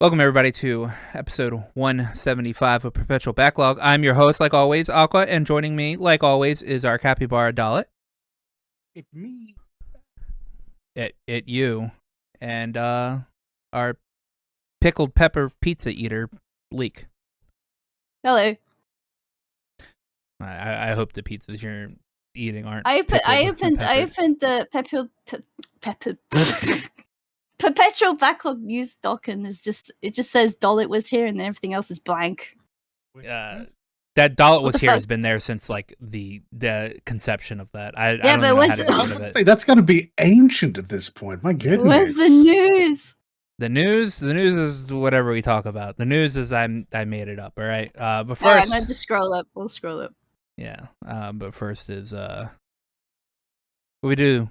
Welcome, everybody, to episode 175 of Perpetual Backlog. I'm your host, like always, Aqua, and joining me, like always, is our capybara, Dalit. It's me. It you. And our pickled pepper pizza eater, Leek. Hello. I hope the pizzas you're eating aren't. I opened the Perpetual Backlog news doc, and it just says Dalit was here, and then everything else is blank. That Dalit was here fuck? has been there since like the conception of that. I Yeah, don't but even know what's- how to get rid of it. Say, that's got to be ancient at this point. My goodness. Where's the news? The news is whatever we talk about. The news is I made it up. All right. But first, Alright, I'm gonna just scroll up. We'll scroll up. yeah. But first is what we do.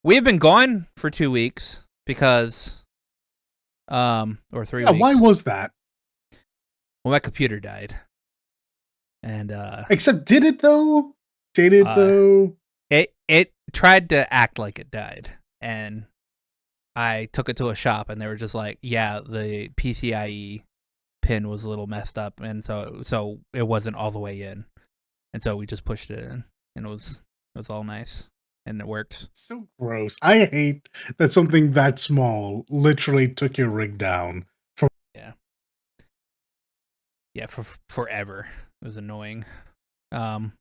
We have been gone for 2 weeks because or 3 Yeah, weeks. why was that? Well, my computer died, and Except, did it though? Did it though? it tried to act like it died, and I took it to a shop, and they were just like, "Yeah, the PCIe pin was a little messed up, and so it wasn't all the way in, and so we just pushed it in, and it was all nice, and it works." So gross. I hate that something that small literally took your rig down. Yeah, for forever. It was annoying. The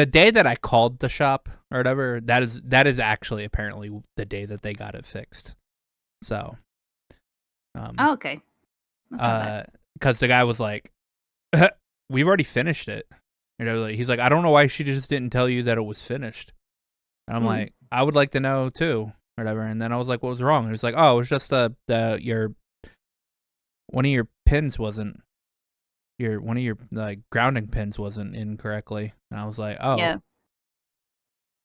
day that I called the shop or whatever, that is actually apparently the day that they got it fixed. So, Oh, okay. That's not bad. because the guy was like, "We've already finished it." You know, like, he's like, "I don't know why she just didn't tell you that it was finished." And I'm like, "I would like to know too," or whatever. And then I was like, "What was wrong?" And he was like, "Oh, it was just your one of your pins wasn't one of your like grounding pins wasn't in correctly." And I was like, "Oh." Yeah.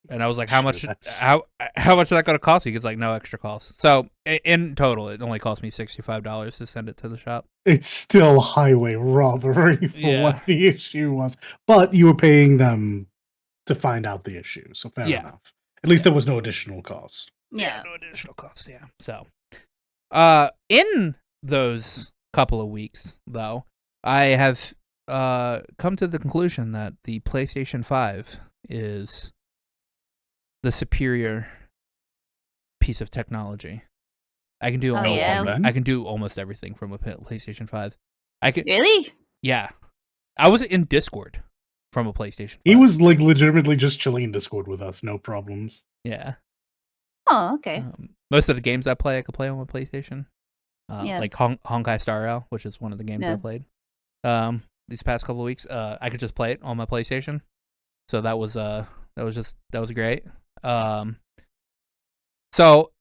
And I was like, "How much? That's- How much is that going to cost you?" He's like, "No extra cost." So in total, it only cost me $65 to send it to the shop. It's still highway robbery for Yeah. what the issue was. But you were paying them to find out the issue, so fair Yeah. enough. At least there was no additional cost. Yeah. No additional cost. Yeah. So, in those couple of weeks, though, I have come to the conclusion that the PlayStation 5 is the superior piece of technology. I can do Oh, almost yeah? I can do almost everything from a PlayStation 5. I can. Really? Yeah, I was in Discord from a PlayStation 5. He was like legitimately just chilling in Discord with us, no problems. Yeah. Oh, okay. Most of the games I play, I could play on my PlayStation. Yeah. Like Honkai Star Rail, which is one of the games I Yeah. played. These past couple of weeks, I could just play it on my PlayStation. So that was great. So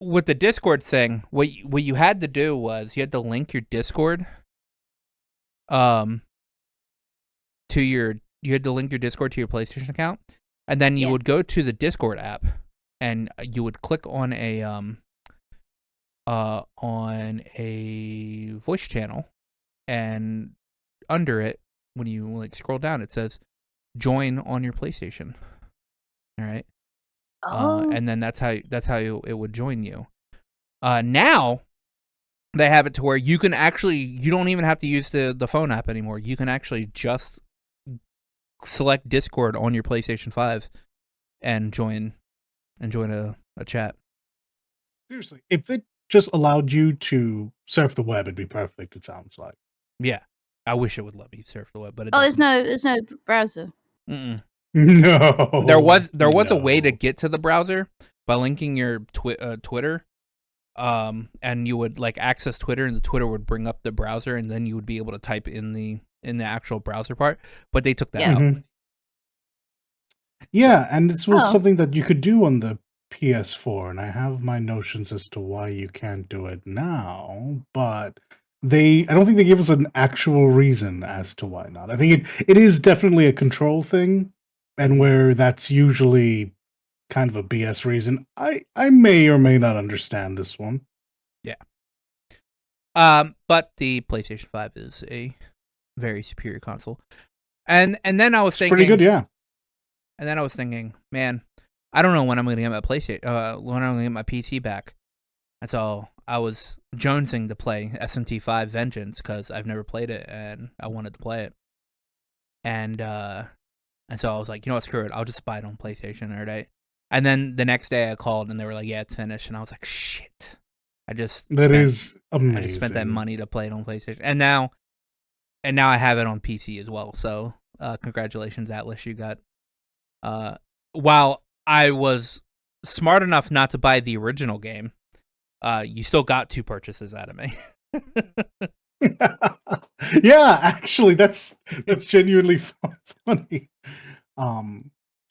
with the Discord thing, what you had to do was you had to link your Discord you had to link your Discord to your PlayStation account, and then you would go to the Discord app, and you would click on a voice channel, and under it, when you like scroll down, it says join on your PlayStation. All right. Oh. And then that's how it would join you. Now they have it to where you can actually, you don't even have to use the phone app anymore. You can actually just select Discord on your PlayStation 5 and join a chat. Seriously, if it just allowed you to surf the web, it'd be perfect, it sounds like. Yeah. I wish it would let me surf the web, but it Oh, there's doesn't. no browser. Mm-mm. No. There was a way to get to the browser by linking your Twitter, and you would like access Twitter, and the Twitter would bring up the browser, and then you would be able to type in the actual browser part. But they took that out. Mhm. Yeah, and this was something that you could do on the PS4, and I have my notions as to why you can't do it now, but I don't think they gave us an actual reason as to why not. I think it is definitely a control thing, and where that's usually kind of a BS reason. I may or may not understand this one. Yeah. But the PlayStation 5 is a very superior console. And then I was thinking Pretty good, yeah. And then I was thinking, man, I don't know when I'm going to get my PlayStation when I'm going to get my PC back. And so I was jonesing to play SMT5 Vengeance because I've never played it and I wanted to play it. And so I was like, you know what, screw it. I'll just buy it on PlayStation, right? And then the next day I called and they were like, yeah, it's finished. And I was like, shit. I just That is amazing. I just spent that money to play it on PlayStation. And now I have it on PC as well. So congratulations, Atlas. You got while I was smart enough not to buy the original game, you still got 2 purchases out of me. Yeah, actually, that's genuinely funny.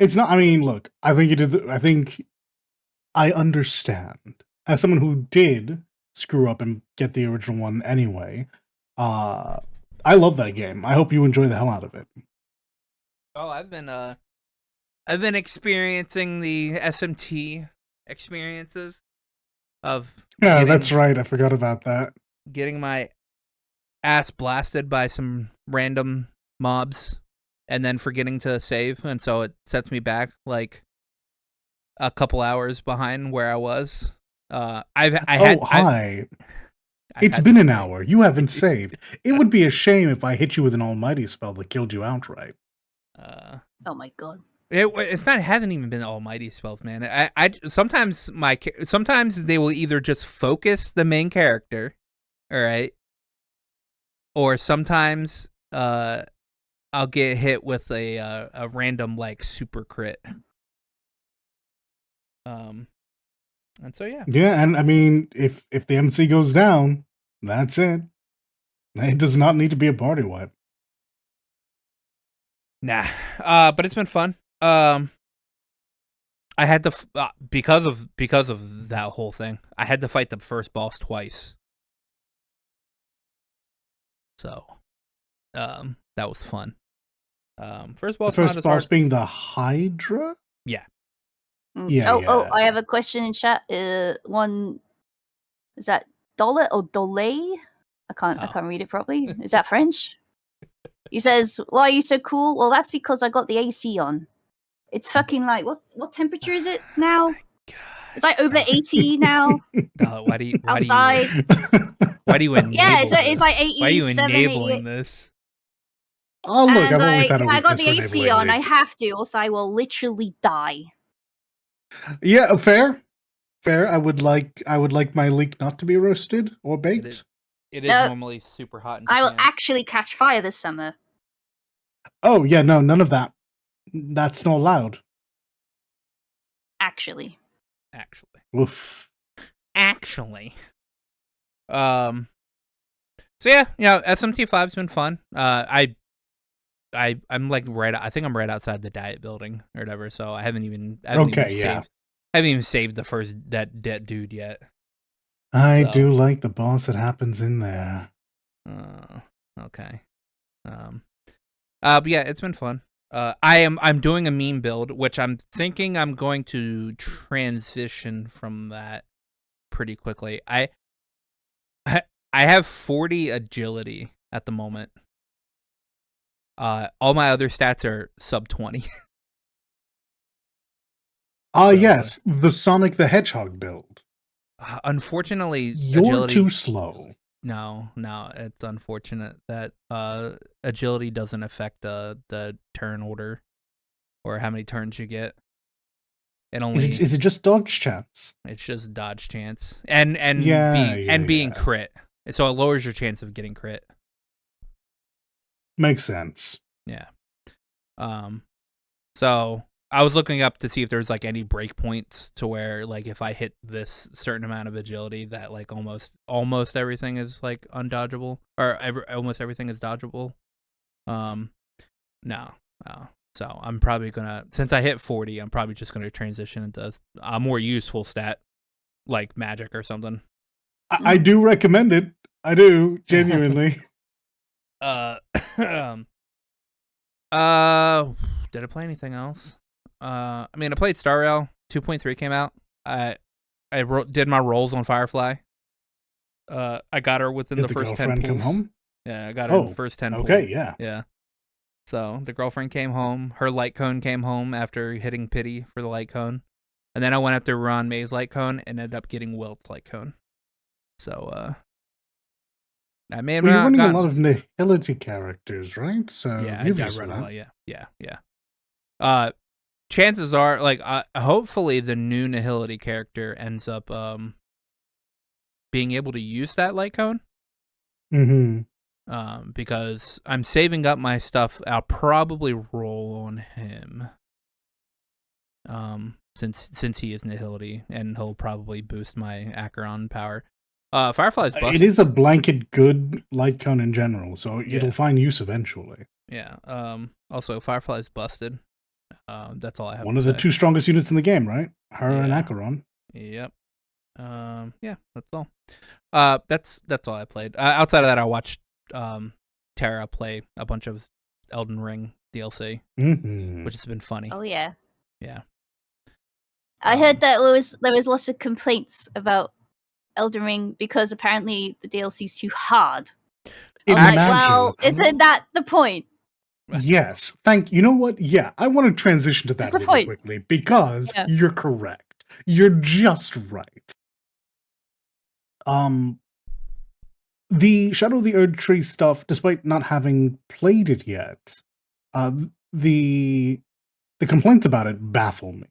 It's not. I mean, look, I think you did. I think I understand as someone who did screw up and get the original one anyway. I love that game. I hope you enjoy the hell out of it. Oh, I've been experiencing the SMT experiences of Yeah, that's right. I forgot about that. getting my ass blasted by some random mobs and then forgetting to save, and so it sets me back like a couple hours behind where I was. Hi. It's been an hour. You haven't saved. It would be a shame if I hit you with an almighty spell that killed you outright. Oh my god. It's not. It hasn't even been almighty spells, man. I sometimes sometimes they will either just focus the main character, all right, or sometimes I'll get hit with a random like super crit. And so yeah. Yeah, and I mean, if the MC goes down, that's it. It does not need to be a party wipe. Nah. But it's been fun. I had to because of that whole thing. I had to fight the first boss twice. So, that was fun. First boss. The first boss being the Hydra. Yeah. Yeah. Oh, I have a question in chat. One is that Dole or Dole? I can't read it properly. Is that French? He says, "Why are you so cool?" Well, that's because I got the AC on. It's fucking like what temperature is it now? It's like over 80 now. Why do you outside? Why do you enable? Yeah, it's like 87. Why are you enabling this? Oh look, and I've always had a I got the weakness for AC on. I enabling. have to, else I will literally die. Yeah, fair. I would like my leek not to be roasted or baked. It is normally super hot. I will actually catch fire this summer. Oh yeah, no, none of that. That's not allowed. Actually. Oof. Actually. So yeah, SMT5's been fun. I'm like I think I'm right outside the diet building or whatever, so I haven't even saved the first that dude yet. I do like the boss that happens in there. Okay. But yeah, it's been fun. I'm doing a meme build, which I'm thinking I'm going to transition from that pretty quickly. I have 40 agility at the moment. All my other stats are sub 20. Yes, the Sonic the Hedgehog build. Unfortunately, you're agility, too slow. No, it's unfortunate that agility doesn't affect the turn order or how many turns you get. It only is it just dodge chance? It's just dodge chance and being crit. So it lowers your chance of getting crit. Makes sense. Yeah. So I was looking up to see if there's like any breakpoints to where like if I hit this certain amount of agility that like almost everything is like undodgeable or almost everything is dodgeable. No. So I'm probably gonna, since I hit 40, I'm probably just gonna transition into a more useful stat like magic or something. I do recommend it. I do genuinely. Did I play anything else? I mean, I played Star Rail. 2.3 came out. I did my rolls on Firefly. I got her within the first 10 pulls. Come home? Yeah, I got her in the first 10 pulls. Okay, yeah. Yeah. So the girlfriend came home. Her light cone came home after hitting pity for the light cone. And then I went after Ron May's light cone and ended up getting Wilt's light cone. So I may have Well, you're not running a gotten. lot of nihility characters, right? So Yeah, you've I used run a that. lot. Yeah. Chances are, like, hopefully the new nihility character ends up being able to use that light cone. Mm-hmm. Because I'm saving up my stuff. I'll probably roll on him. Since he is nihility, and he'll probably boost my Acheron power. Firefly's busted. It is a blanket good light cone in general, so it'll find use eventually. Yeah. Also, Firefly's busted. That's all I have. One of the two strongest units in the game, right? Her and Yeah. Acheron. Yep. Yeah, that's all. That's all I played. Outside of that, I watched Terra play a bunch of Elden Ring DLC, which has been funny. Oh yeah. Yeah. I heard that there was lots of complaints about Elden Ring because apparently the DLC is too hard. I was like, well, isn't that the point? Yes. You know what? Yeah, I want to transition to that really quickly because you're correct. You're just right. The Shadow of the Erd Tree stuff, despite not having played it yet, the complaints about it baffle me.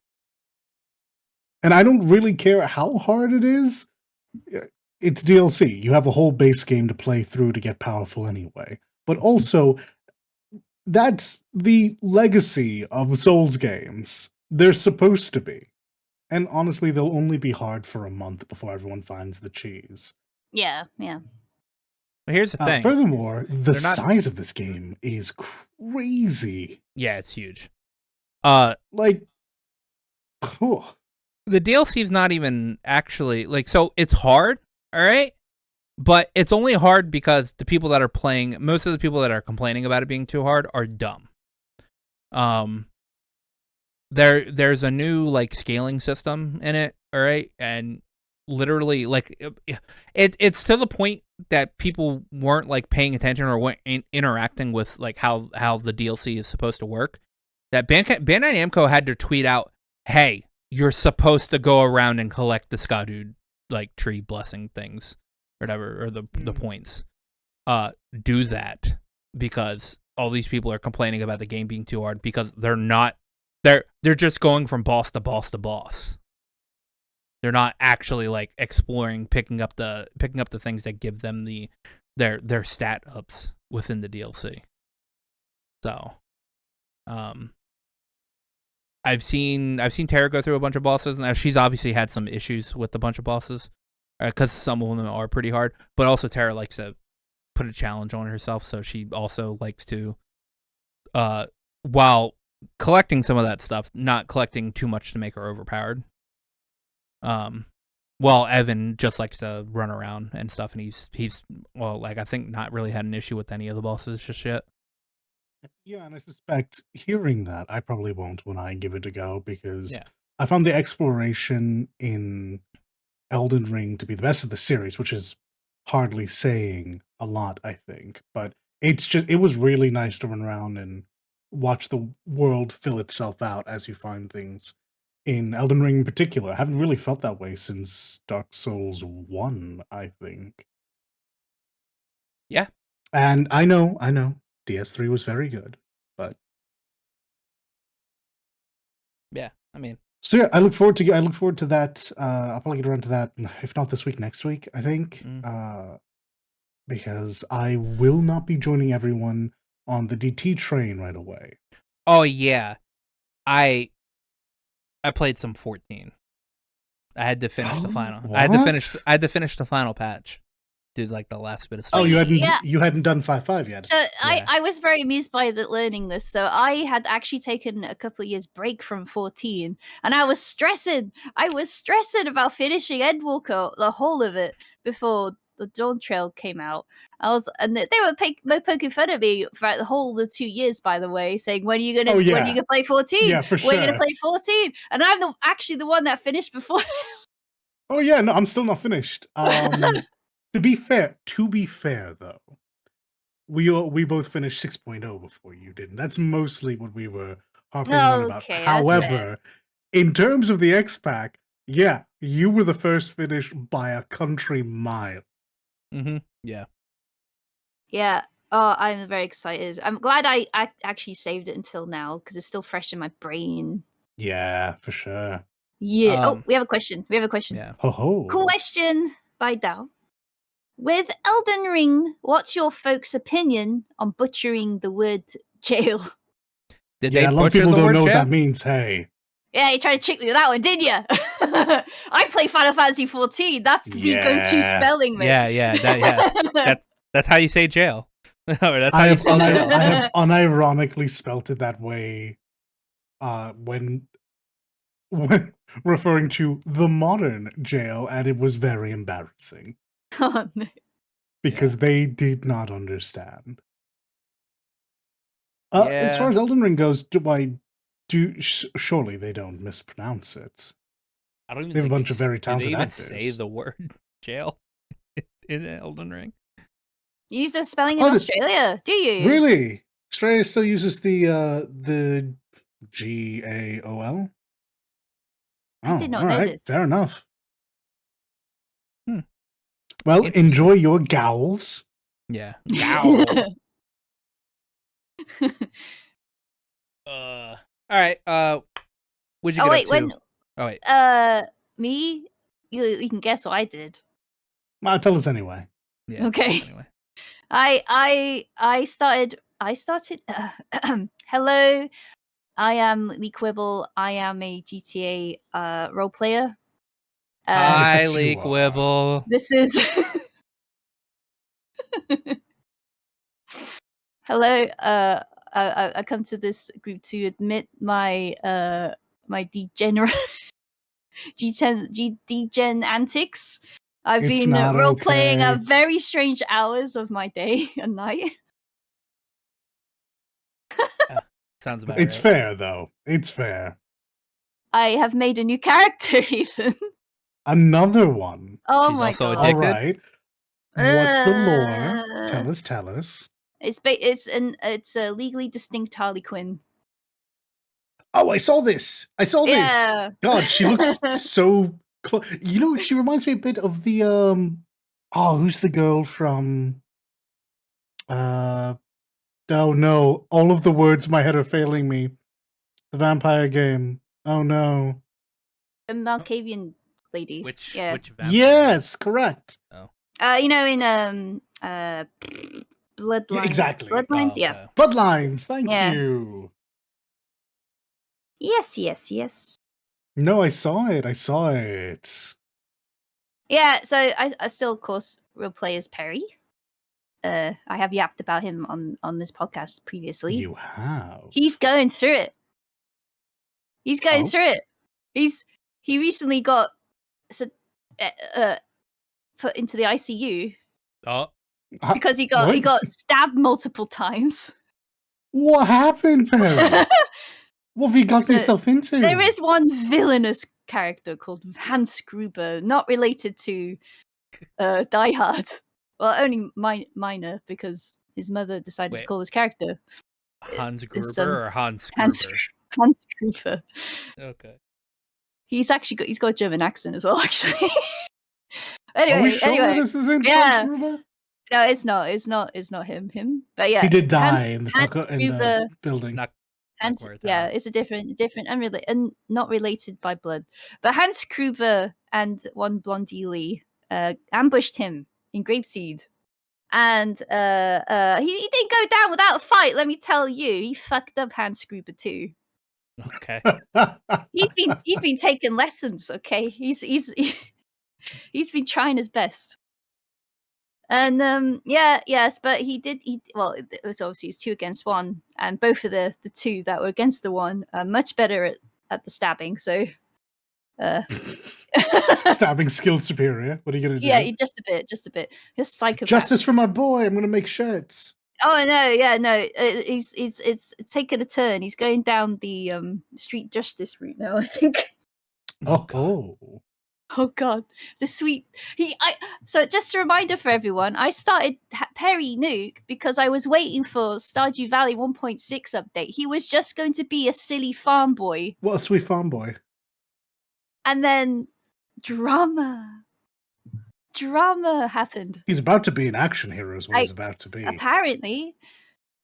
And I don't really care how hard it is. It's DLC. You have a whole base game to play through to get powerful anyway. But also, that's the legacy of Souls games. They're supposed to be. And honestly, they'll only be hard for a month before everyone finds the cheese. Yeah, yeah. But here's the thing. Furthermore, the size of this game is crazy. Yeah, it's huge. Cool. The DLC is not even actually so it's hard, all right, but it's only hard because the people that are playing, most of the people that are complaining about it being too hard, are dumb. There's a new scaling system in it, all right, and literally it's to the point that people weren't paying attention or weren't interacting with how the DLC is supposed to work. That Bandai Namco had to tweet out, "Hey, you're supposed to go around and collect the Skadude tree blessing things, or whatever, or the points. Do that because all these people are complaining about the game being too hard because they're just going from boss to boss to boss. They're not actually exploring, picking up the things that give them their stat ups within the DLC. So, I've seen Tara go through a bunch of bosses, and she's obviously had some issues with a bunch of bosses, because some of them are pretty hard. But also Tara likes to put a challenge on herself, so she also likes to, while collecting some of that stuff, not collecting too much to make her overpowered. While Evan just likes to run around and stuff, and he's I think not really had an issue with any of the bosses just yet. Yeah, and I suspect hearing that, I probably won't when I give it a go, because I found the exploration in Elden Ring to be the best of the series, which is hardly saying a lot, I think. But it was really nice to run around and watch the world fill itself out as you find things. In Elden Ring in particular, I haven't really felt that way since Dark Souls 1, I think. Yeah. And I know, DS3 was very good, but yeah, I mean. So yeah, I look forward to that. I'll probably get around to that, if not this week, next week, I think. Because I will not be joining everyone on the DT train right away. Oh yeah, I played some 14. I had to finish the final. What? I had to finish the final patch. Did the last bit of stuff. Oh, you hadn't done 5.5 yet. So I was very amused by learning this. So I had actually taken a couple of years break from 14, and I was stressing. About finishing Endwalker, the whole of it, before the Dawn Trail came out. And they were poking fun at me throughout the whole of the 2 years, by the way, saying, when are you gonna play 14? Yeah, for sure. When are you gonna play 14? And I'm actually the one that finished before. Oh yeah, no, I'm still not finished. To be fair though, we both finished 6.0 before you did, and that's mostly what we were harping on about. However, in terms of the X-Pac, yeah, you were the first finish by a country mile. Mm-hmm. Yeah. Yeah. Oh, I'm very excited. I'm glad I actually saved it until now because it's still fresh in my brain. Yeah, for sure. Yeah. We have a question. Yeah. Ho ho. Question by Dao. With Elden Ring, what's your folks' opinion on butchering the word jail? Did Yeah, they a lot of butcher people the don't word know what jail? that means. Hey. Yeah, you tried to trick me with that one, did you? I play Final Fantasy 14. That's the go-to spelling, mate. That's how you say jail. Or that's how I you have, spell jail. I have unironically spelt it that way when referring to the modern jail, and it was very embarrassing Oh, no. because they did not understand. Yeah. As far as Elden Ring goes, surely they don't mispronounce it. I don't even They have a think bunch of very do they talented even actors. say the word jail in Elden Ring? You use the spelling in Australia, do you? Really? Australia still uses the GAOL? I did not all know right. this. Fair enough. Hmm. Well, enjoy your gowls. Yeah. Gowl. All right. What'd you get wait, up to? when Oh wait. me? You can guess what I did. Well, tell us anyway. Yeah. Okay. Anyway. I started hello, I am Lee Quibble. I am a GTA role player. Hi, Yes, Lee you are. Quibble. This is hello. I come to this group to admit my my degen antics. I've It's been not role playing okay. at very strange hours of my day and night. Sounds about It's right. fair though. It's fair. I have made a new character, Ethan. Another one. Oh She's my also god! All addicted. right. What's the lore? Tell us. Tell us. It's a legally distinct Harley Quinn. Oh, I saw this. Yeah. God, she looks so close. You know, she reminds me a bit of the Oh, who's the girl from? Oh no! All of the words in my head are failing me. The vampire game. Oh no! The Malkavian lady. Which vampire? Yes, correct. Oh. You know, in Bloodlines. Yeah, exactly. Bloodlines. Oh, Yeah. okay. Bloodlines. Thank Yeah. you. Yes. No, I saw it. I saw it. Yeah. So I still, of course, will play as Perry. I have yapped about him on this podcast previously. You have. He's going through it. He's going Oh. through it. He recently got put into the ICU Oh. because he What? got stabbed multiple times. What happened, Perry? What have you got yourself into? There is one villainous character called Hans Gruber, not related to Die Hard. Well, only minor because his mother decided to call his character Hans Gruber or Hans Hans Gruber? Hans Gruber. Okay. He's got a German accent as well, actually. Are we sure this isn't Hans Gruber? No, it's not him. But yeah, He did die in the building. It's a different, unrelated, and not related by blood. But Hans Gruber and one Blondie ambushed him in Grapeseed, and he didn't go down without a fight. Let me tell you, he fucked up Hans Gruber too. Okay. He's been taking lessons. Okay, he's been trying his best. And yes, but well, it was obviously it's 2 against 1, and both of the 2 that were against the 1 are much better at the stabbing, so stabbing skill superior. What are you gonna do? Yeah, just a bit. His psychopath. Justice for my boy, I'm gonna make shirts. Oh no, it's taken a turn. He's going down the street justice route now, I think. Oh god, the sweet so just a reminder for everyone, I started Perry Nuke because I was waiting for Stardew Valley 1.6 update. He was just going to be a silly farm boy. What a sweet farm boy. And then drama happened. He's about to be an action hero is what he's about to be. Apparently.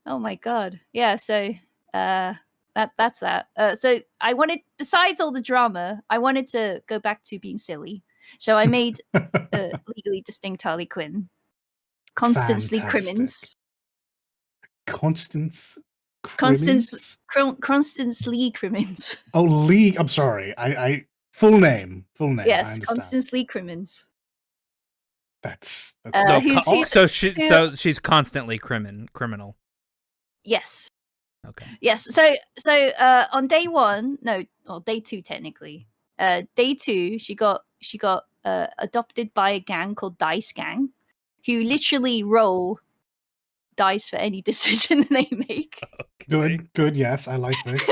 Oh my god. Yeah, so that's that. So I wanted, besides all the drama, I wanted to go back to being silly. So I made Legally Distinct Harley Quinn. Constance Lee Crimmins. Constance Crimmins? Constance Lee Crimmins. Oh, Lee. I'm sorry. I full name. Yes, I understand. Constance Lee Crimmins. That's so she's constantly criminal. Yes. Okay. Yes. So on day 1, no, or day 2 technically. Day 2, she got adopted by a gang called Dice Gang, who literally roll dice for any decision they make. Okay. Good. Yes, I like this.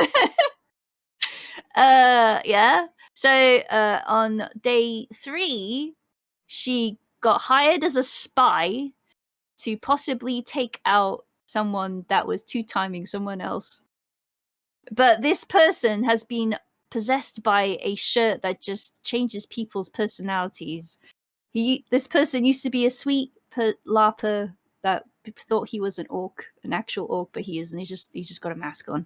Yeah. So on day 3, she got hired as a spy to possibly take out someone that was 2-timing someone else. But this person has been possessed by a shirt that just changes people's personalities. This person used to be a sweet LARPer that thought he was an actual orc, but he isn't. He's just got a mask on.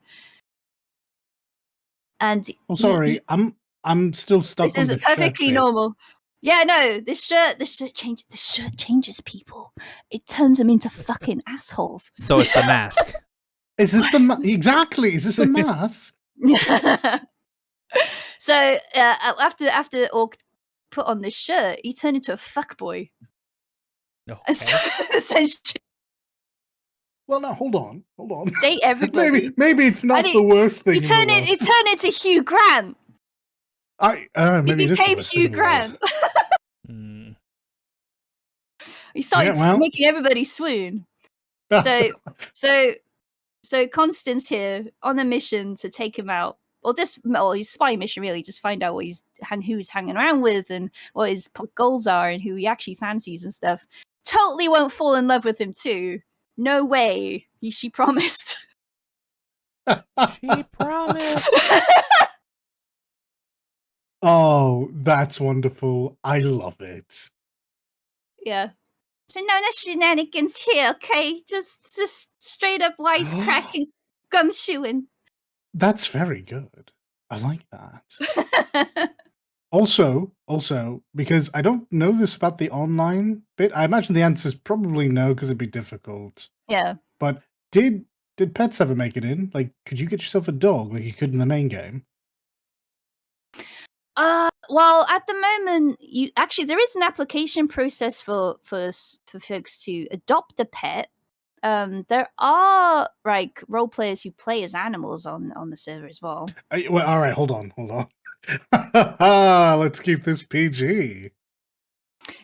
And sorry, I'm still stuck this on is the perfectly shirt normal. Yeah, no, this shirt changes people. It turns them into fucking assholes. So it's the mask. Is this exactly? Is this the mask? So after Orc put on this shirt, he turned into a fuckboy. Okay. Essentially, well, now hold on. date everybody. maybe it's not the worst thing. He turned into Hugh Grant. Maybe he became Hugh Grant. He started making everybody swoon. So Constance here on a mission to take him out, or his spy mission really, just find out who he's hanging around with and what his goals are and who he actually fancies and stuff. Totally won't fall in love with him too. No way. She promised. She promised. Oh, that's wonderful. I love it. Yeah. So no shenanigans here, okay? Just straight up wisecracking, gumshoeing. That's very good. I like that. Also, because I don't know this about the online bit, I imagine the answer is probably no, because it'd be difficult. Yeah. But did pets ever make it in? Like, could you get yourself a dog like you could in the main game? Well, at the moment, there is an application process for folks to adopt a pet. There are like role players who play as animals on the server as well. Well, all right, hold on. Let's keep this PG.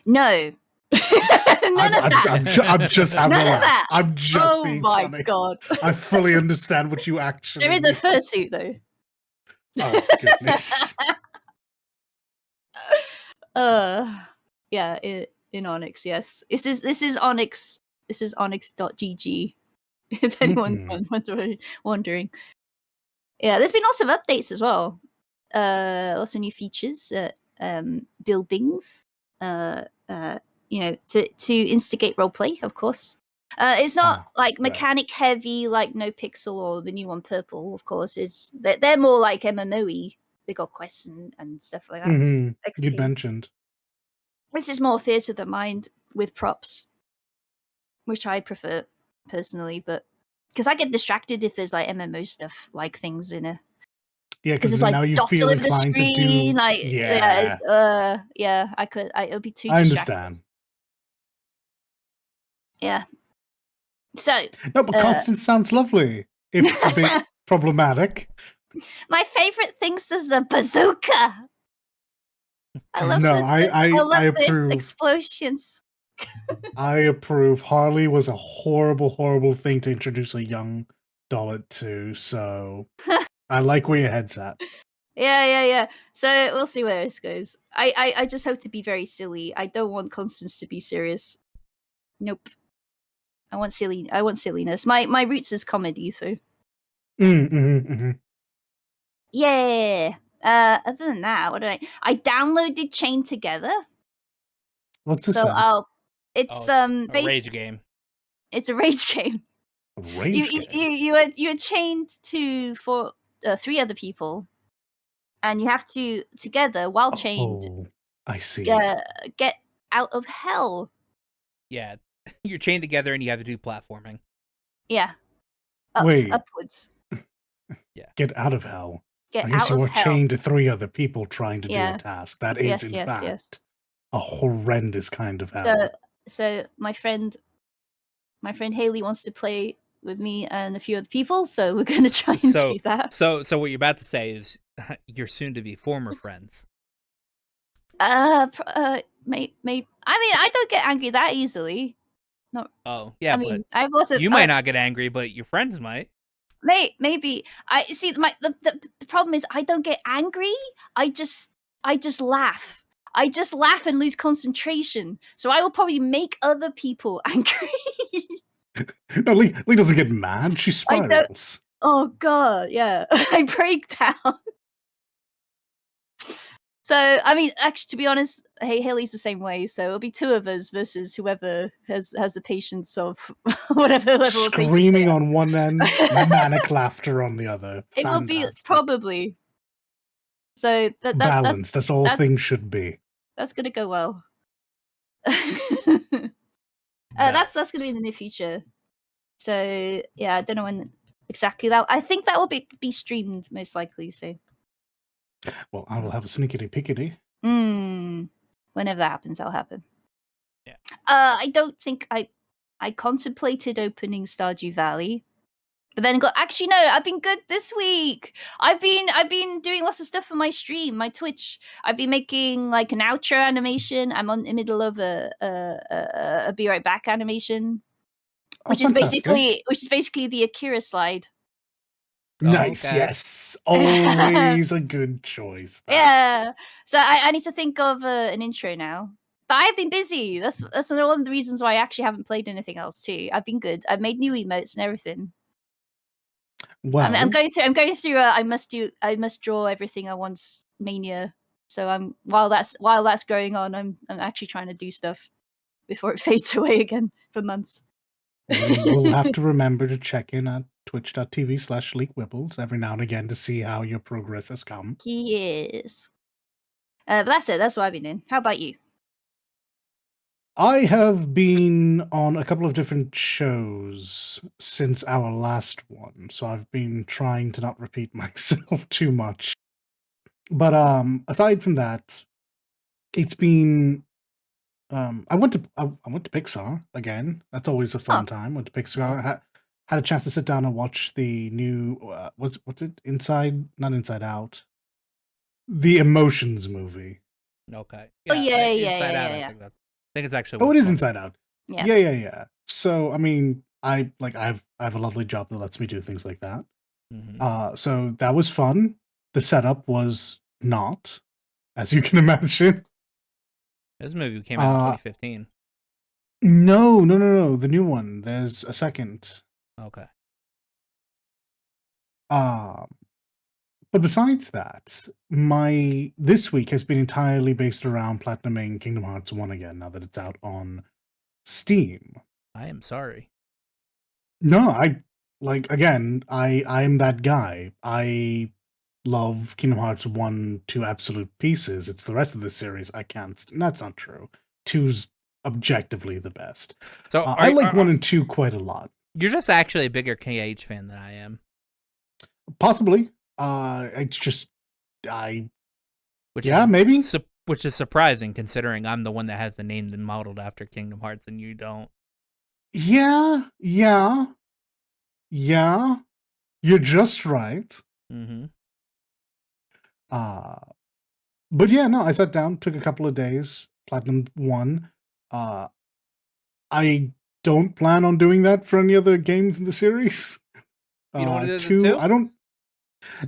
No. None of that. I'm just having None a of laugh. that. I'm just being funny. Oh my god. I fully understand what you actually There is a fursuit though. Oh goodness. Yeah, in Onyx, yes. This is Onyx. This is onyx.gg. If anyone's wondering. Yeah, there's been lots of updates as well. Lots of new features, buildings, to instigate roleplay, of course. It's not mechanic heavy like No Pixel or the new one Purple, of course. They're more like MMO-y. They got quests and stuff like that. Mm-hmm. You mentioned. This is more theatre of the mind with props, which I prefer personally, but because I get distracted if there's like MMO stuff, like things in a. Yeah, because it's like now you dots feel all over the inclined screen, to do. like Yeah, it'll be too. I understand. Yeah. So. No, but Constance sounds lovely. If a bit problematic. My favorite things is the bazooka. I love I approve. Explosions. I approve. Harley was a horrible thing to introduce a young Dollet to, so I like where your head's at. Yeah. So we'll see where this goes. I just hope to be very silly. I don't want Constance to be serious. Nope. I want silliness. My roots is comedy, so. Mm-hmm. Yeah. Other than that, what did I downloaded Chain Together. What's this So then? it's a rage game. It's a rage game. A rage game? You are chained to 3 other people, and you have to together while chained. Oh, I see. Get out of hell. Yeah, you're chained together and you have to do platforming. Yeah. Wait. Upwards. Yeah. Get out of hell. Get I guess out you of were hell. chained to 3 other people trying to do a task. That is, in fact, a horrendous kind of hell. So my friend Haley wants to play with me and a few other people, so we're going to try and do that. So what you're about to say is you're soon to be former friends. Maybe. I mean, I don't get angry that easily. No. Oh, yeah, I mean, but I've also you might not get angry, but your friends might. Maybe. I see the problem is I don't get angry. I just laugh. I just laugh and lose concentration. So I will probably make other people angry. No, Lee doesn't get mad. She spirals. Oh god, yeah. I break down. So, I mean, actually, to be honest, Haley's the same way. So it'll be 2 of us versus whoever has the patience of whatever level of patience. Screaming on one end, manic laughter on the other. It will be probably. So balanced, as all things should be. That's gonna go well. That's gonna be in the near future. So yeah, I don't know when exactly that. I think that will be streamed most likely. So. Well, I will have a sneakity pickety. Whenever that happens, that'll happen. Yeah. I don't think I contemplated opening Stardew Valley, but then actually no, I've been good this week. I've been doing lots of stuff for my stream, my Twitch. I've been making like an outro animation. I'm in the middle of a be right back animation, which is basically the Akira slide. Nice, okay. Yes. Always a good choice. Yeah. So I need to think of an intro now. But I've been busy. That's one of the reasons why I actually haven't played anything else too. I've been good. I've made new emotes and everything. Well, I'm going through I must draw everything at once mania. So while that's going on, I'm actually trying to do stuff before it fades away again for months. We'll have to remember to check in at twitch.tv/leakwibbles every now and again to see how your progress has come. Yes. But that's it. That's what I've been doing. How about you? I have been on a couple of different shows since our last one, so I've been trying to not repeat myself too much. But aside from that, it's been I went to Pixar again. That's always a fun time. Went to Pixar. Had a chance to sit down and watch the new what's it? Not Inside Out. The Emotions movie. Okay. Yeah, Inside Out. yeah. I think it's actually. It is Inside Out. Yeah. Yeah. So I mean, I have a lovely job that lets me do things like that. Mm-hmm. So that was fun. The setup was not, as you can imagine. This movie came out in 2015. No. The new one. There's a second. Okay. But besides that, this week has been entirely based around platinuming Kingdom Hearts 1 again, now that it's out on Steam. I am sorry. No, I'm that guy. I love Kingdom Hearts 1 to absolute pieces. It's the rest of the series I can't. That's not true. 2's objectively the best. So I like 1 and 2 quite a lot. You're just actually a bigger KH fan than I am. Possibly. It's just maybe. Which is surprising considering I'm the one that has the name and modeled after Kingdom Hearts and you don't. Yeah. You're just right. Mm-hmm. But yeah, no, I sat down, took a couple of days, platinum 1. I don't plan on doing that for any other games in the series. You don't want to do 2, 2? I don't.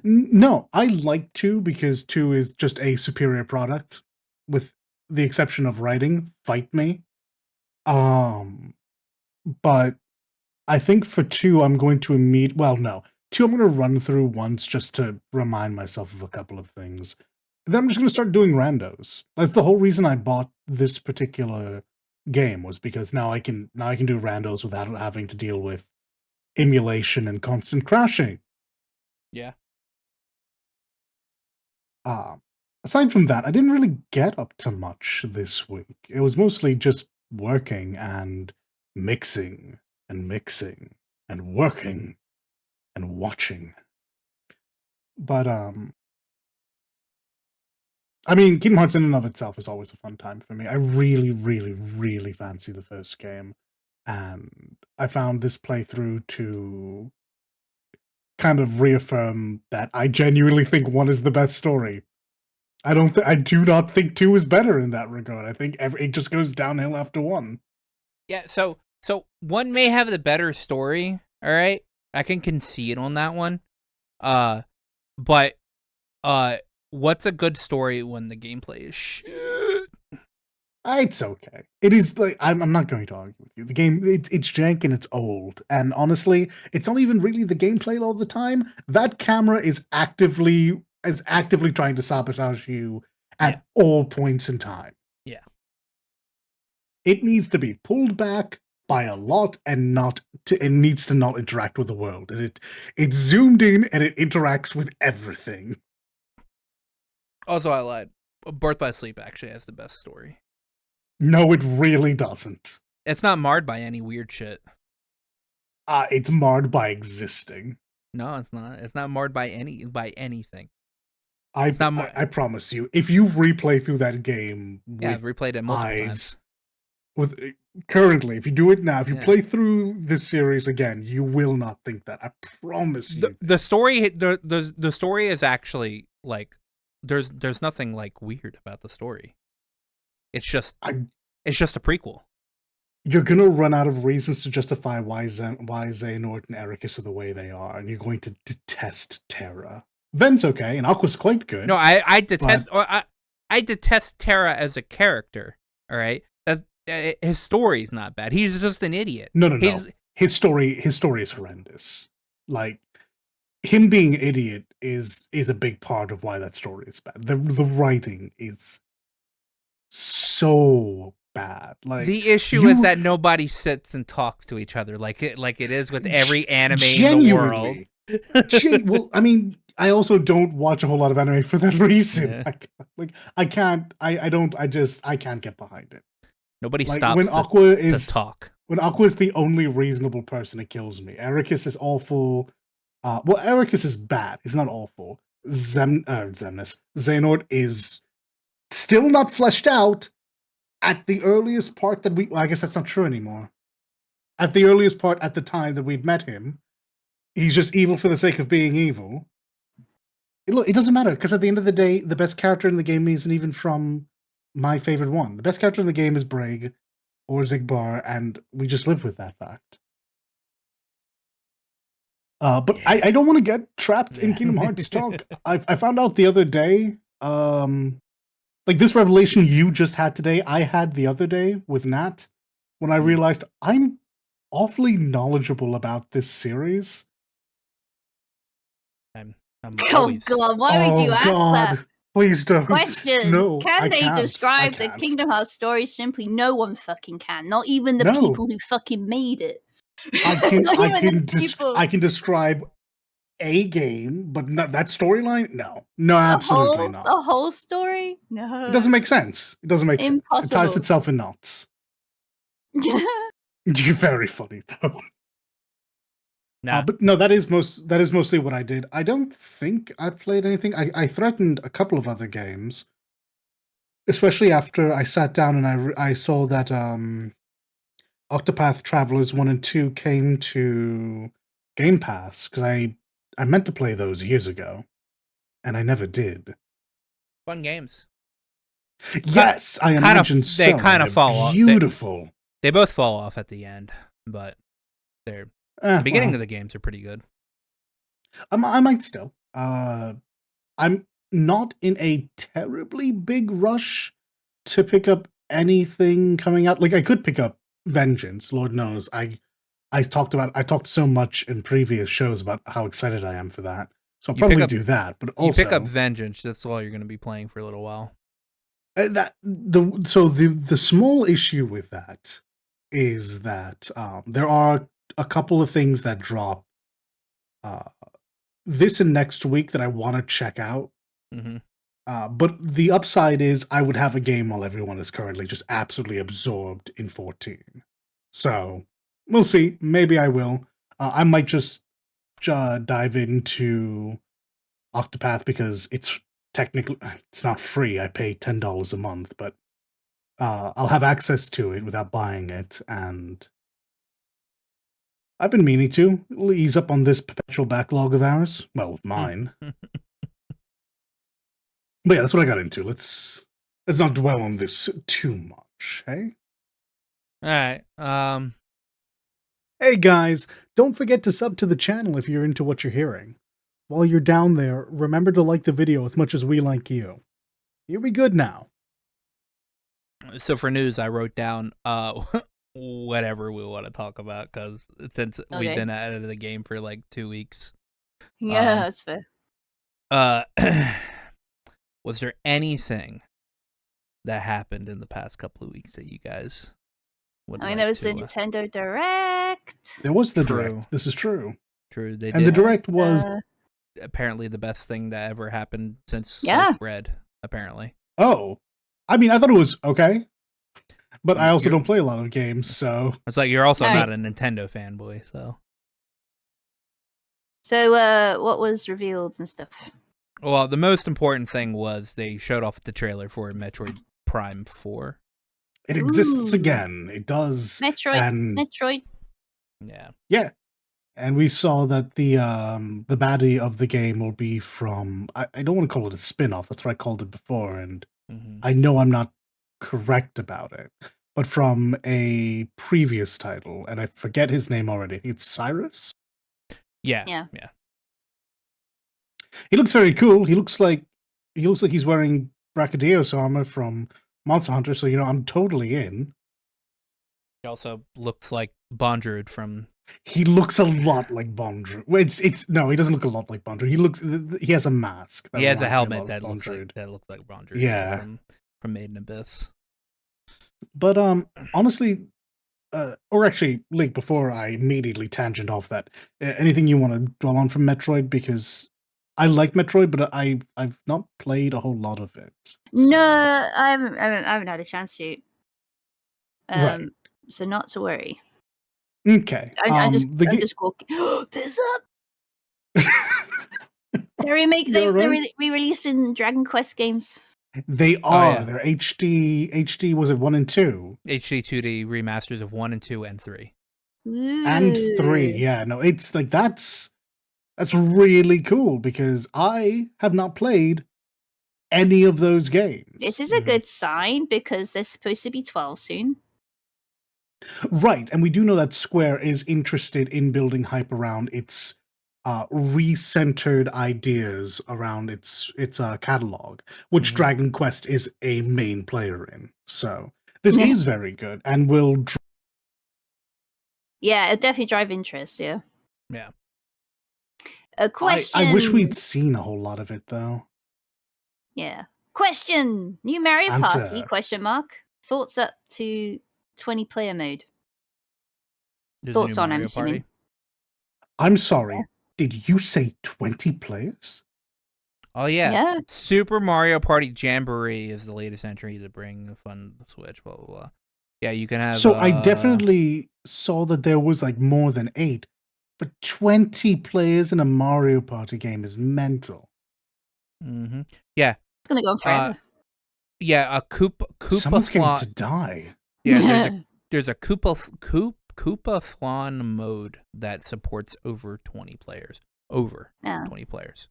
No, I like 2 because 2 is just a superior product, with the exception of writing. Fight me. But I think for 2, I'm going to 2 I'm going to run through once just to remind myself of a couple of things. And then I'm just going to start doing randos. That's the whole reason I bought this particular game, was because now I can do randos without having to deal with emulation and constant crashing. Yeah. Aside from that, I didn't really get up to much this week. It was mostly just working and mixing and mixing and working and watching. But I mean, Kingdom Hearts in and of itself is always a fun time for me. I really, really, really fancy the first game, and I found this playthrough to kind of reaffirm that I genuinely think 1 is the best story. I do not think 2 is better in that regard. I think it just goes downhill after 1. Yeah, so 1 may have the better story, all right? I can concede on that one. But what's a good story when the gameplay is shit? It's okay. It is like I'm not going to argue with you. The game it's jank and it's old. And honestly, it's not even really the gameplay all the time. That camera is actively trying to sabotage you at all points in time. Yeah. It needs to be pulled back by a lot and it needs to not interact with the world. And it's zoomed in and it interacts with everything. Also, I lied. Birth by Sleep actually has the best story. No, it really doesn't. It's not marred by any weird shit. It's marred by existing. No, it's not. It's not marred by anything. I promise you, if you replay through that game I've replayed it multiple times. Currently, if you do it now, if you play through this series again, you will not think that. I promise you. The story the story is actually like there's nothing like weird about the story. It's just a prequel. You're gonna run out of reasons to justify why Xehanort and Ericus are the way they are, and you're going to detest Terra. Ven's okay, and Aqua's quite good. No, I detest I detest Terra as a character. All right, his story's not bad. He's just an idiot. No. His story is horrendous. Like, him being an idiot is a big part of why that story is bad. The writing is so bad. Like, the issue is that nobody sits and talks to each other like it is with every anime in the world. Well, I mean, I also don't watch a whole lot of anime for that reason. Yeah. I can't get behind it. Nobody like, stops when Aqua is to talk. When Aqua is the only reasonable person, it kills me. Ericus is awful. Well, Ericus is bad. He's not awful. Xehanort is still not fleshed out at the earliest part that well, I guess that's not true anymore. At the earliest part at the time that we'd met him, he's just evil for the sake of being evil. Look, it doesn't matter, because at the end of the day, the best character in the game isn't even from my favorite one. The best character in the game is Braig or Zigbar, and we just live with that fact. But I don't want to get trapped in Kingdom Hearts talk. I found out the other day, like this revelation you just had today, I had the other day with Nat, when I realized I'm awfully knowledgeable about this series. I'm oh God, why would you ask that? Please don't. Question. No, can they describe the Kingdom Hearts story simply? No one fucking can. Not even the people who fucking made it. I can describe a game, but not that storyline? No, absolutely not. The whole story? No. It doesn't make sense. It doesn't make sense. It ties itself in knots. You're very funny, though. Nah. But no, that is mostly what I did. I don't think I've played anything. I threatened a couple of other games, especially after I sat down and I saw that Octopath Travelers 1 and 2 came to Game Pass, because I meant to play those years ago, and I never did. Fun games. Yes, I imagine so. They kind of fall off. Beautiful. They both fall off at the end, but the beginning of the games are pretty good. I might still. I'm not in a terribly big rush to pick up anything coming out. Like, I could pick up Vengeance. Lord knows, I I talked so much in previous shows about how excited I am for that. So I'll You pick probably up- do that. But You pick up also Vengeance. That's all you're going to be playing for a little while. the small issue with that is that there are a couple of things that drop this and next week that I want to check out. Mm-hmm. But the upside is I would have a game while everyone is currently just absolutely absorbed in 14. So we'll see. Maybe I will. I might just dive into Octopath because it's technically it's not free. I pay $10 a month, but I'll have access to it without buying it, and I've been meaning to ease up on this perpetual backlog of ours. Well, mine. But yeah, that's what I got into. Let's not dwell on this too much, hey? All right. Hey guys, don't forget to sub to the channel if you're into what you're hearing. While you're down there, remember to like the video as much as we like you. You'll be good now. So for news, I wrote down whatever we want to talk about because since we've been out of the game for like 2 weeks. Yeah, that's fair. Was there anything that happened in the past couple of weeks that you guys would I mean, like there was to, the Nintendo Direct. There was the True. Direct. This is true. True, they And did. the Direct was apparently the best thing that ever happened since sliced bread, apparently. Oh. I mean, I thought it was okay. But I also You're- don't play a lot of games, so It's like you're also All not a Nintendo fanboy, so. So, what was revealed and stuff? Well, the most important thing was they showed off the trailer for Metroid Prime 4. it exists Ooh. again. It does. Metroid. And Metroid. Yeah. yeah. And we saw that the baddie of the game will be from I don't want to call it a spin-off, that's what I called it before, and I know I'm not correct about it. But from a previous title, and I forget his name already. It's Cyrus? Yeah. He looks very cool. He looks like he's wearing Brachydios armor from Monster Hunter, so I'm totally in. He also looks like Bondrewd from. He looks a lot like Bondrewd. Well, no, he doesn't look a lot like Bondrewd. He has a mask. He has a helmet that looks like Bondrewd. Yeah, from Made in Abyss. But honestly, or actually, Link, before I immediately tangent off that, anything you want to dwell on from Metroid? Because I like Metroid, but I've not played a whole lot of it. So. No, I haven't had a chance to. Right. So not to worry. Okay. I'm just walking. There's up. They're re-releasing Dragon Quest games. They are. Oh, yeah. They're HD. Was it 1 and 2? HD 2D remasters of 1 and 2 and 3. Ooh. And 3. Yeah. No, it's like that's really cool because I have not played any of those games. This is a good sign because they're supposed to be 12 soon. Right, and we do know that Square is interested in building hype around its recentered ideas around its catalog, which Dragon Quest is a main player in. So this is very good and will. Yeah, it'll definitely drive interest. Yeah. Yeah. A question. I wish we'd seen a whole lot of it though. Yeah. Question. New Mario Answer. Party? Question mark. Thoughts up to 20 player mode. There's Thoughts a new on Mario I'm assuming. Party. I'm sorry. Yeah. Did you say 20 players? Oh yeah. Yeah. Super Mario Party Jamboree is the latest entry to bring fun to the Switch. Blah blah blah. Yeah, you can have. So I definitely saw that there was like more than 8, but 20 players in a Mario Party game is mental. Yeah. It's gonna go on forever. Yeah, a Koopa. Someone's going to die. Yeah, there's a Koopa-thon mode that supports over 20 players. Over 20 players.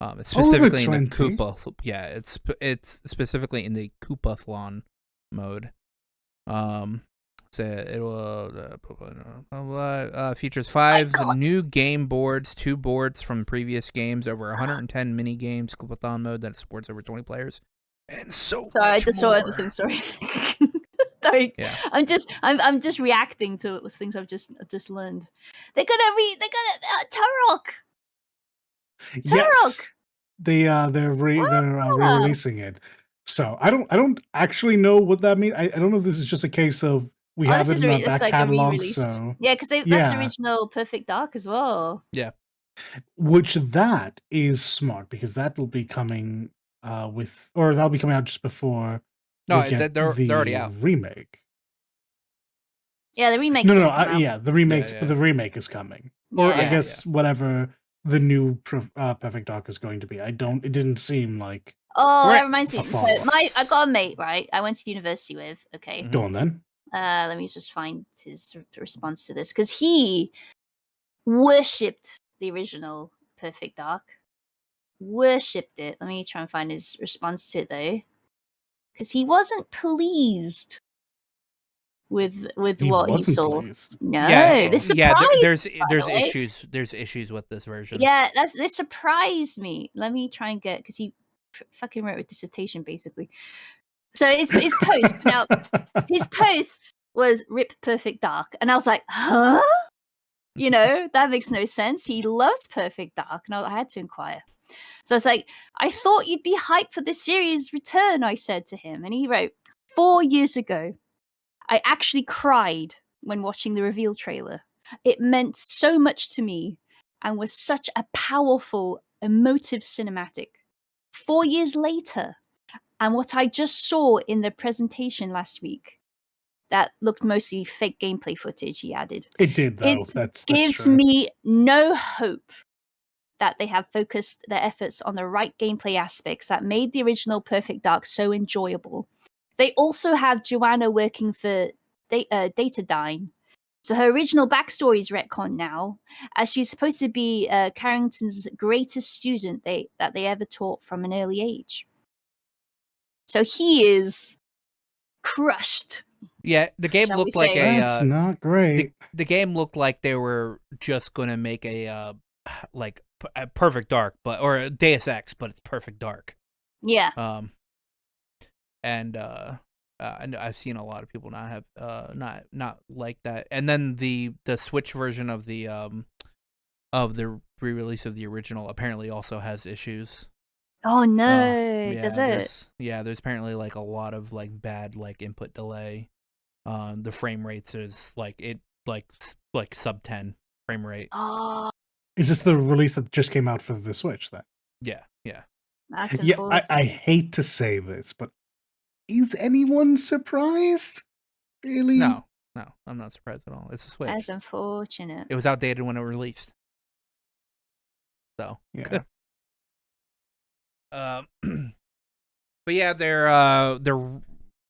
It's specifically in the Koopa. Yeah, it's specifically in the Koopa-thon mode. So it will features 5 new game boards, 2 boards from previous games, over 110 mini games, Koopa-thon mode that supports over 20 players, and so Sorry, I much just more. saw anything. Sorry. Sorry. Yeah. I'm just reacting to things I've just learned. They're gonna Turok. Yes, they're re-releasing it. So I don't actually know what that means. I don't know if this is just a case of we Oh, have this it is in our looks back like a catalog. re-release. So Yeah, because that's the yeah, original Perfect Dark as well. Yeah. which that is smart because that will be coming that'll be coming out just before No, we get they're the already out. remake. Yeah, the remake's No, gonna come out. yeah, the remakes, yeah. but the remake is coming, or I Yeah. guess whatever the new Perfect Dark is going to be. It didn't seem like. Oh, Right. that reminds me. A So follow-up. I got a mate, right? I went to university with. Okay. Mhm. Go on then. Let me just find his response to this because he worshipped the original Perfect Dark. Worshipped it. Let me try and find his response to it though, because he wasn't pleased with He what he wasn't saw. pleased. No, Yeah, this yeah. surprised. There's the way. issues. There's issues with this version. Yeah, this surprised me. Let me try and get because he fucking wrote a dissertation basically. So his post now. His post was "Rip Perfect Dark," and I was like, "Huh? You know that makes no sense." He loves Perfect Dark, and I had to inquire. So it's like, "I thought you'd be hyped for the series' return," I said to him, and he wrote, "4 years ago, I actually cried when watching the reveal trailer. It meant so much to me, and was such a powerful, emotive cinematic. 4 years later, and what I just saw in the presentation last week." That looked mostly fake gameplay footage, he added. It did, though. It That's gives true. me no hope that they have focused their efforts on the right gameplay aspects that made the original Perfect Dark so enjoyable. They also have Joanna working for Datadyne. So her original backstory is retcon now, as she's supposed to be Carrington's greatest student that they ever taught from an early age. So he is crushed. Yeah, the game Shall we looked like say? That's not great. the game looked like they were just gonna make a like a Perfect Dark, or a Deus Ex, but it's Perfect Dark. Yeah. And I've seen a lot of people not have not like that. And then the Switch version of the re-release of the original apparently also has issues. Oh no, Yeah, does it? there's apparently like a lot of like bad like input delay. The frame rates is like sub 10 frame rate. Oh, Is this the release that just came out for the Switch then? Yeah. that's Yeah, unfortunate. I hate to say this, but is anyone surprised? Really? No, I'm not surprised at all. It's a Switch. That's unfortunate. It was outdated when it released. So Yeah. but yeah,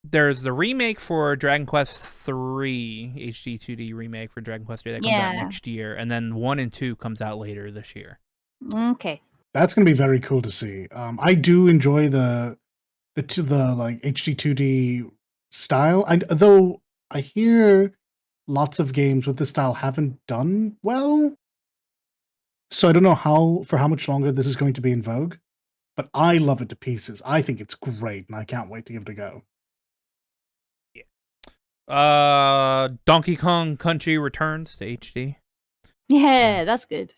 there's the remake for Dragon Quest 3 HD 2D remake for Dragon Quest 3 that comes out next year, and then 1 and 2 comes out later this year. Okay. That's gonna be very cool to see. I do enjoy the like HD 2D style. Though I hear lots of games with this style haven't done well. So I don't know how much longer this is going to be in vogue. But I love it to pieces. I think it's great, and I can't wait to give it a go. Donkey Kong Country Returns to HD. Yeah, that's good.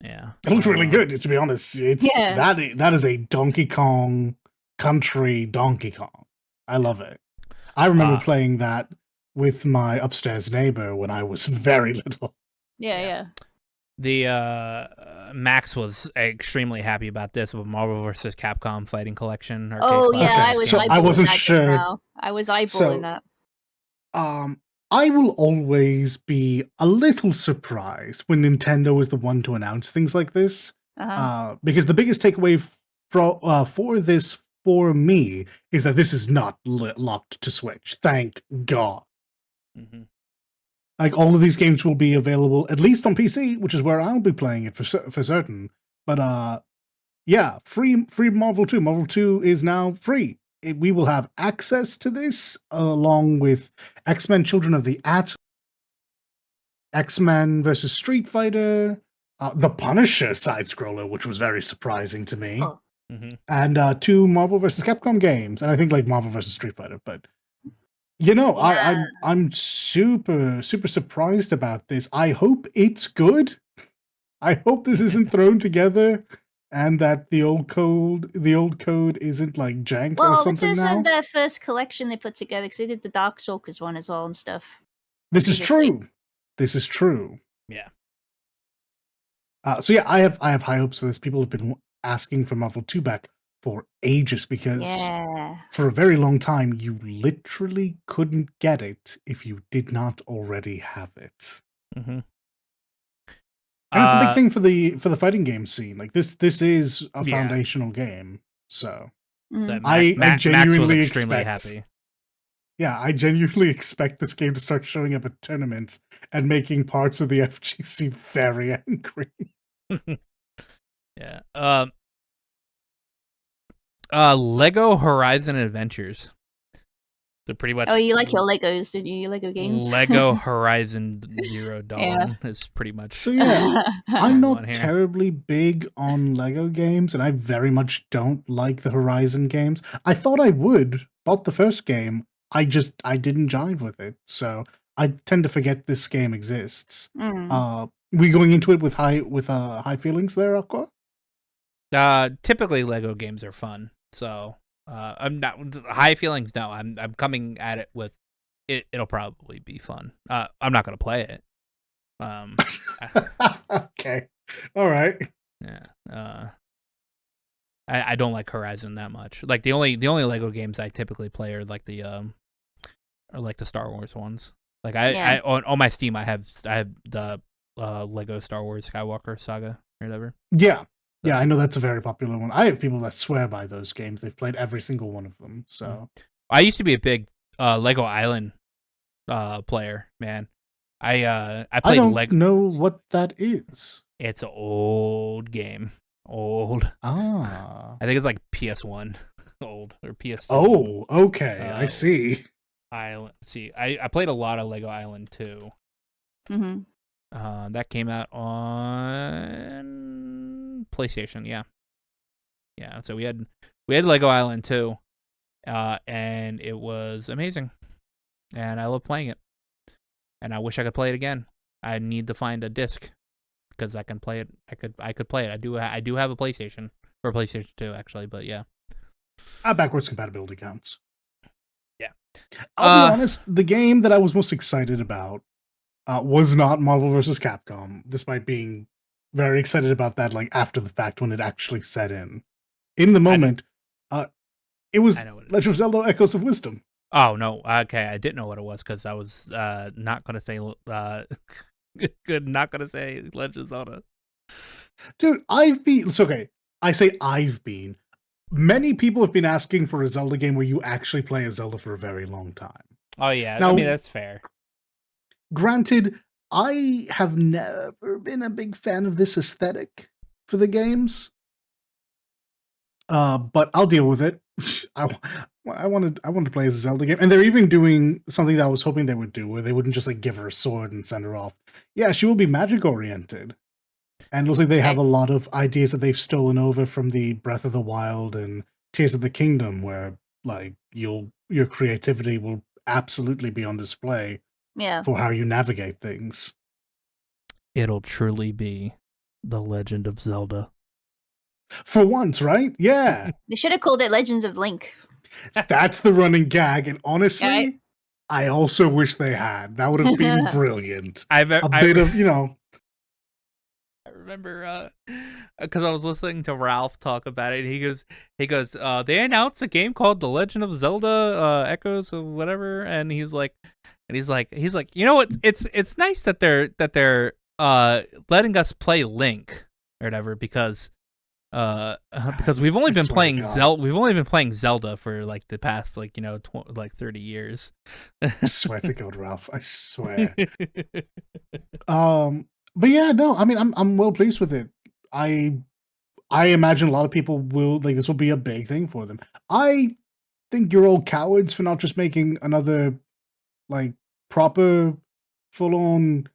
Yeah, It looks really good. To be honest, Yeah. that is a Donkey Kong Country Donkey Kong. I love it. I remember playing that with my upstairs neighbor when I was very little. Yeah. The Max was extremely happy about this with Marvel vs. Capcom Fighting Collection. Oh yeah, Okay, I was. so I wasn't that sure. Now. I was eyeballing that. I will always be a little surprised when Nintendo is the one to announce things like this. Because the biggest takeaway for this for me is that this is not locked to Switch. Thank God. Mm-hmm. Like all of these games will be available at least on PC, which is where I'll be playing it for certain. But yeah, free Marvel 2. Marvel 2 is now free. We will have access to this along with X-Men Children of the Atom, X-Men versus Street Fighter, the Punisher side-scroller, which was very surprising to me, and 2 Marvel vs. Capcom games, and I think like Marvel vs. Street Fighter. But You know, Yeah. I'm super surprised about this. I hope it's good. I hope this isn't thrown together, and that the old code isn't like jank or Well, this something isn't now. their first collection they put together because they did the Darkstalkers one as well and stuff. This is previously. true. This is true. Yeah. So yeah, I have high hopes for this. People have been asking for Marvel 2 back for ages because Yeah. for a very long time you literally couldn't get it if you did not already have it. Mm-hmm. And it's a big thing for the fighting game scene. Like this is a Yeah. foundational game. So Mhm. I Max was genuinely extremely expect happy. Yeah, I genuinely expect this game to start showing up at tournaments and making parts of the FGC very angry. Yeah. Lego Horizon Adventures. So pretty much. Oh, you like your Legos, didn't you? Your Lego games. Lego Horizon Zero Dawn is pretty much. So yeah, I'm on not here. terribly big on Lego games, and I very much don't like the Horizon games. I thought I would, bought the first game. I didn't jive with it, so I tend to forget this game exists. We going into it with high feelings there, Aqua? Typically Lego games are fun, so I'm not high feelings. No, I'm coming at it with it'll probably be fun. I'm not gonna play it. Okay, all right. Yeah. I don't like Horizon that much. Like the only Lego games I typically play are like the Star Wars ones. Like I on my Steam I have the Lego Star Wars Skywalker Saga or whatever. Yeah. Yeah, I know that's a very popular one. I have people that swear by those games. They've played every single one of them. So I used to be a big Lego Island player, man. I played I don't Lego. know what that is. It's an old game. Old. Ah. I think it's like PS1 old or PS2. Oh, okay. I see. I played a lot of Lego Island 2. Mm-hmm. That came out on PlayStation, yeah. So we had Lego Island 2, and it was amazing, and I love playing it, and I wish I could play it again. I need to find a disc because I can play it. I could play it. I do have a PlayStation or a PlayStation 2 actually, but yeah. Backwards compatibility counts. Yeah. I'll be honest. The game that I was most excited about was not Marvel vs. Capcom, despite being very excited about that, like after the fact when it actually set in. In the moment, it was Legend of Zelda: Echoes of Wisdom. Oh no, okay, I didn't know what it was because I was not gonna say not gonna say Legend of Zelda. Dude, it's okay. I say I've been. Many people have been asking for a Zelda game where you actually play a Zelda for a very long time. Oh yeah, now, I mean that's fair. Granted, I have never been a big fan of this aesthetic for the games. But I'll deal with it. I wanted to play as a Zelda game, and they're even doing something that I was hoping they would do, where they wouldn't just like give her a sword and send her off. Yeah, she will be magic oriented, and it looks like they have a lot of ideas that they've stolen over from the Breath of the Wild and Tears of the Kingdom, where like your creativity will absolutely be on display. Yeah. For how you navigate things. It'll truly be The Legend of Zelda. For once, right? Yeah. They should have called it Legends of Link. That's the running gag, and honestly, I also wish they had. That would have been brilliant. A bit of, you know. I remember because I was listening to Ralph talk about it, and he goes, they announced a game called The Legend of Zelda, Echoes of whatever, and he's like, you know what? It's nice that they're letting us play Link or whatever because we've only been playing Zelda for like the past like 30 years. I swear to God, Ralph, I swear. But yeah, no, I mean I'm well pleased with it. I imagine a lot of people will like this will be a big thing for them. I think you're all cowards for not just making another like proper full on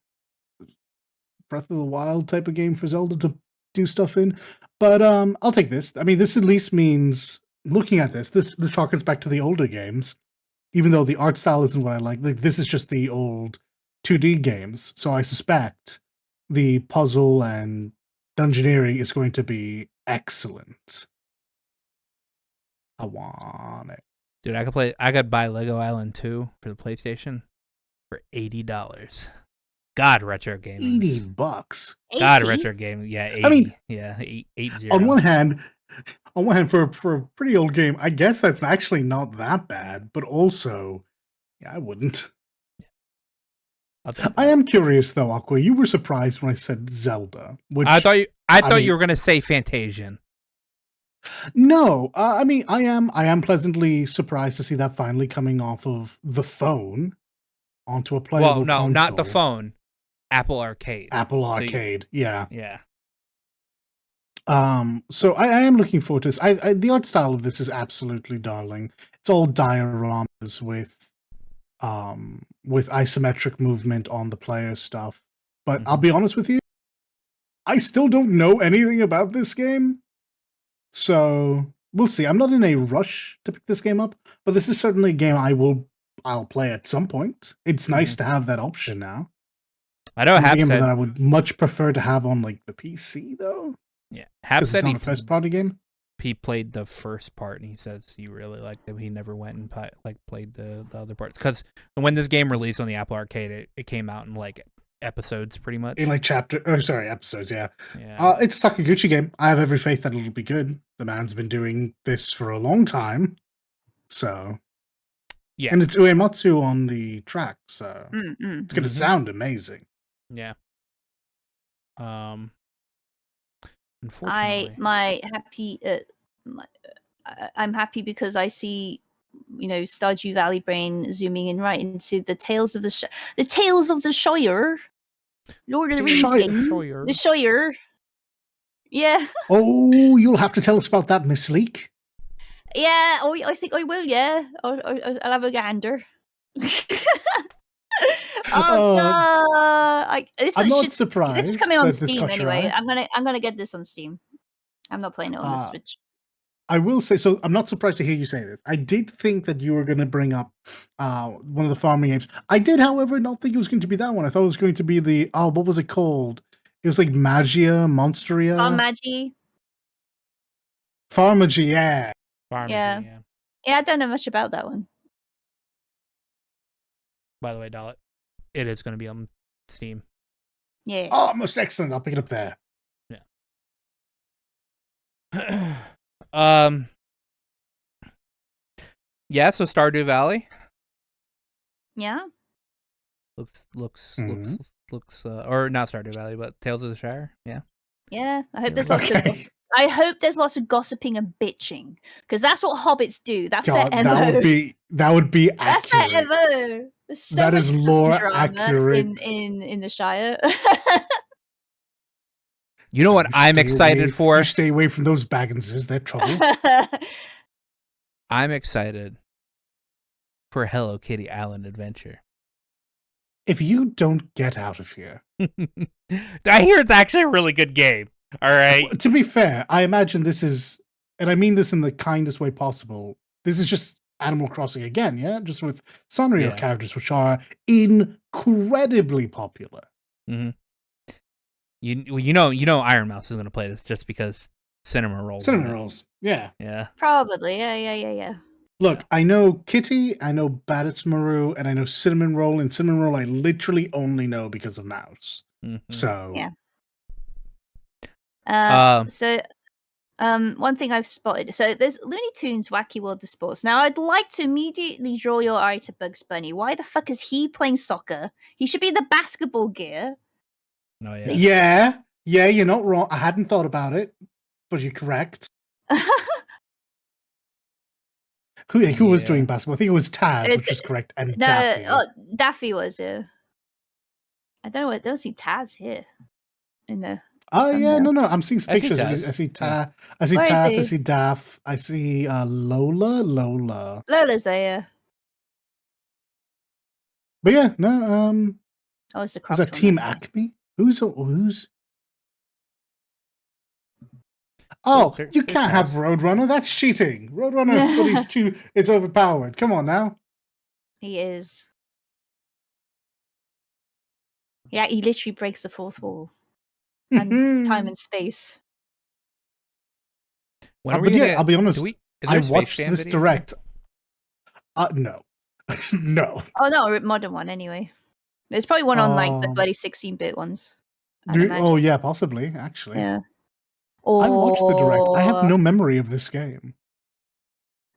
Breath of the Wild type of game for Zelda to do stuff in. But I'll take this. I mean, this at least means looking at this harkens back to the older games. even though the art style isn't what I like. Like this is just the old 2D games, so I suspect the puzzle and dungeoneering is going to be excellent. I want it. Dude, I could buy Lego Island 2 for the PlayStation for $80. God, retro gaming. $80. God, 80? retro gaming. Yeah, 80. I mean, yeah, 80. On one hand, for a pretty old game, I guess that's actually not that bad. But also, yeah, I wouldn't. I am curious though, Aqua. You were surprised when I said Zelda, which I thought mean, you were gonna say Fantasian. No, I mean, I am pleasantly surprised to see that finally coming off of the phone onto a playable Well, no, console. not the phone. Apple Arcade. Apple Arcade, yeah. Yeah. So I am looking forward to this. The art style of this is absolutely darling. It's all dioramas with isometric movement on the player stuff. But I'll be honest with you, I still don't know anything about this game. So we'll see. I'm not in a rush to pick this game up, but this is certainly a game I'll play at some point. It's nice to have that option now. I know It's a Hap game said that I would much prefer to have on like the PC though. Yeah, Hap Because said it's not a first party game. He played the first part and he says he really liked it. He never went and played the other parts because when this game released on the Apple Arcade, it came out in like episodes pretty much. In like episodes, yeah. Yeah. It's a Sakaguchi game. I have every faith that it'll be good. The man's been doing this for a long time. So yeah. And it's Uematsu on the track, so it's gonna sound amazing. Yeah. Unfortunately, I'm happy because I see, Stardew Valley brain zooming in right into the Tales of the Shire, Lord of the Rings game, the Shire. Yeah. Oh, you'll have to tell us about that, Miss Leek. Yeah. Oh, I think I will. Yeah. I'll have a gander. I'm not surprised. This is coming on Steam anyway. I'm gonna get this on Steam. I'm not playing it on the Switch. I will say, so I'm not surprised to hear you say this. I did think that you were going to bring up one of the farming games. I did, however, not think it was going to be that one. I thought it was going to be what was it called? It was like Magia, Monsteria? Farmagy, yeah. Yeah, I don't know much about that one. By the way, Dalit, it is going to be on Steam. Yeah. Oh, most excellent. I'll pick it up there. Yeah. Yeah, so Stardew Valley. Yeah. Looks or not Stardew Valley, but Tales of the Shire. Yeah. Yeah. I hope there's lots of gossiping and bitching, because that's what hobbits do. That's their MO. That would be accurate. That's their MO. That is lore accurate in the Shire. You know what I'm excited for? You stay away from those Bagginses. They're trouble. I'm excited for Hello Kitty Island Adventure. If you don't get out of here. I hear it's actually a really good game. All right. To be fair, I imagine this is, and I mean this in the kindest way possible, this is just Animal Crossing again, yeah? Just with Sanrio characters, which are incredibly popular. Mm-hmm. You know Iron Mouse is going to play this just because Cinnamon Rolls. Yeah. Yeah. Probably, yeah. Look, I know Kitty, I know Maru, and I know Cinnamon Roll, and Cinnamon Roll I literally only know because of Mouse. Mm-hmm. So... Yeah. One thing I've spotted, so there's Looney Tunes Wacky World of Sports. Now, I'd like to immediately draw your eye to Bugs Bunny. Why the fuck is he playing soccer? He should be the basketball gear. Oh, yeah. Yeah, you're not wrong. I hadn't thought about it, but you're correct. Who was doing basketball? I think it was Taz, which is correct, and Daffy. Daffy was, yeah. I don't know what, I don't see Taz here. In the... Oh, yeah, no. I'm seeing some pictures. I see Taz. Yeah. I see Taz. I see Daff. I see Lola. Lola's there, yeah. But yeah, no. It's the was that Team Acme? Who's? Oh, you can't have Roadrunner. That's cheating. Roadrunner is overpowered. Come on now. He is. Yeah, he literally breaks the fourth wall and time and space. When are we but gonna yeah, get? I'll be honest. Is I there a Space watched Jam this video game? direct. No, no. Oh no, modern one anyway. There's probably one on like the bloody 16-bit ones. I'd imagine. Oh yeah, possibly actually. Yeah. I watched the direct. I have Or no memory of this game.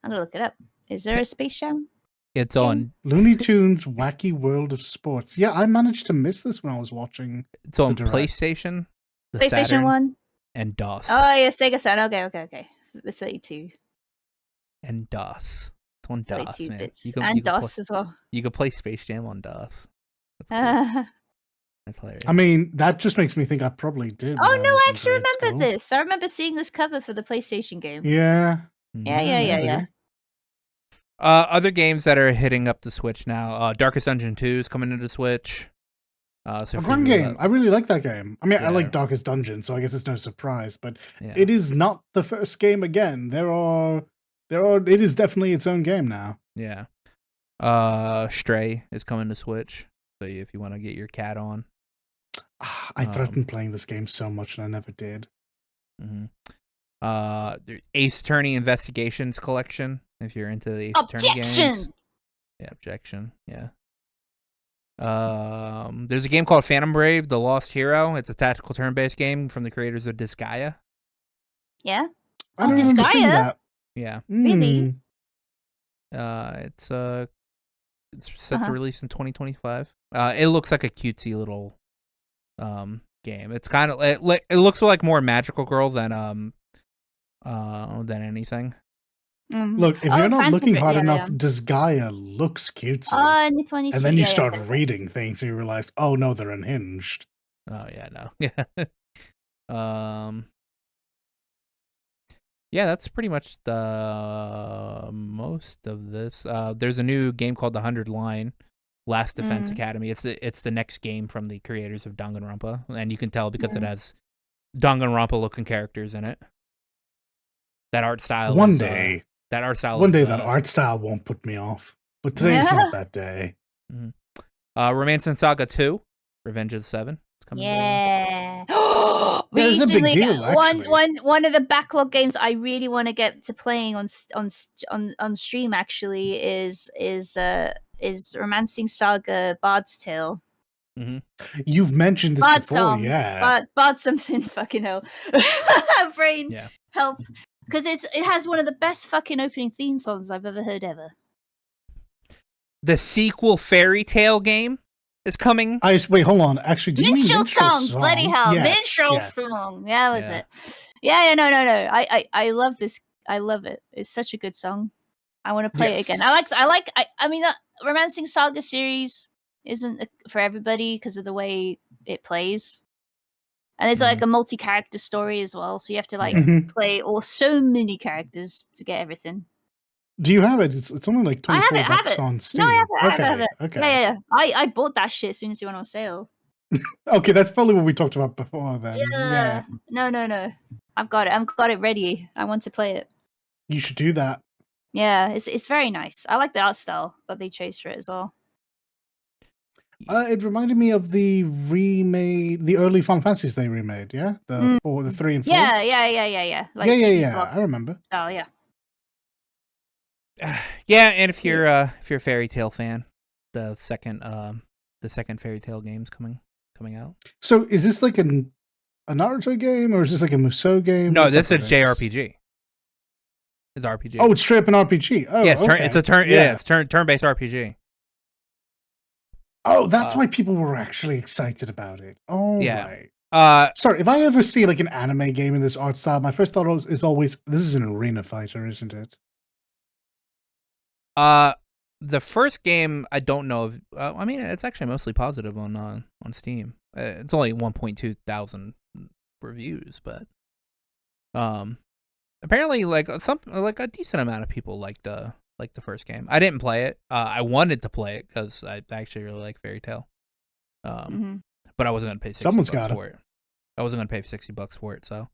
I'm gonna look it up. Is there a Space Jam? It's game? on. Looney Tunes Wacky World of Sports. Yeah, I managed to miss this when I was watching. It's on direct. PlayStation, the PlayStation Saturn, 1. and DOS. Oh yeah, Sega Saturn. Okay. The 32. And DOS. It's on DOS, 32 man. bits. And DOS as well. You can play Space Jam on DOS. That's cool. That's hilarious. I mean, that just makes me think I probably did. Oh when no, was I in actually grade remember school. this. I remember seeing this cover for the PlayStation game. Yeah. Yeah. maybe. Other games that are hitting up the Switch now. Darkest Dungeon 2 is coming into Switch. A fun game. I really like that game. I mean, I Yeah. like Darkest Dungeon, so I guess it's no surprise. But Yeah. it is not the first game again. It is definitely its own game now. Yeah. Stray is coming to Switch. So if you want to get your cat on. I threatened playing this game so much, and I never did. Ace Attorney Investigations Collection. If you're into the Ace Attorney games. Yeah, objection. Yeah. There's a game called Phantom Brave: The Lost Hero. It's a tactical turn-based game from the creators of Disgaea. Yeah. I don't remember seeing Disgaea? that. Yeah. Really? It's set to release in 2025. It looks like a cutesy little game. It's kind of it looks like more Magical Girl than anything. Look, if you're not looking hard enough, Disgaea looks cutesy. And then you start reading things and you realize, oh no, they're unhinged. Oh yeah, no. Yeah. Yeah, that's pretty much the most of this. There's a new game called The 100 Line Last Defense Academy. It's the next game from the creators of Danganronpa, and you can tell because it has Danganronpa looking characters in it. That art style. One day that art style won't put me off, but today's not that day. Romance and Saga 2, Revenge of the Seven. Yeah. It's a big Recently, deal, actually. one of the backlog games I really want to get to playing on stream actually is Romancing Saga Bard's Tale. You've mentioned this Bard before, song. yeah. Bard something fucking hell. Brain help. Because it has one of the best fucking opening theme songs I've ever heard ever. The sequel Fairy Tale game is coming. Wait, hold on. Actually, do you mean Minstrel Song? Bloody hell. Yes, Minstrel Song. Yeah, that was it. Yeah, no. I love this. I love it. It's such a good song. I want to play it again. I mean, Romancing Saga series isn't for everybody because of the way it plays. And it's like a multi-character story as well, so you have to play so many characters to get everything. Do you have it? It's only like $24 I have it. on Steam. No, I have it. Okay. Yeah. I bought that shit as soon as it went on sale. Okay, that's probably what we talked about before then. Yeah. No. I've got it ready. I want to play it. You should do that. Yeah, it's very nice. I like the art style that they chose for it as well. It reminded me of the early Final Fantasies they remade, yeah? The 3 and 4? Yeah. Like yeah, I remember. Style, yeah. Yeah, and if you're a Fairy Tale fan, the second Fairy Tale game's coming out. So is this like a Naruto game, or is this like a Musou game? No, this is JRPG. It's RPG. Oh, it's straight up an RPG. Oh, yeah, it's turn-based RPG. Oh, that's why people were actually excited about it. Oh, yeah. Right. Sorry, if I ever see like an anime game in this art style, my first thought is always, this is an arena fighter, isn't it? The first game, I don't know if I mean, it's actually mostly positive on Steam. It's only 1.2 thousand reviews, but apparently like a decent amount of people liked the first game. I didn't play it. I wanted to play it because I actually really like Fairy Tale. But I wasn't gonna pay $60 for it. I wasn't gonna pay $60 for it, so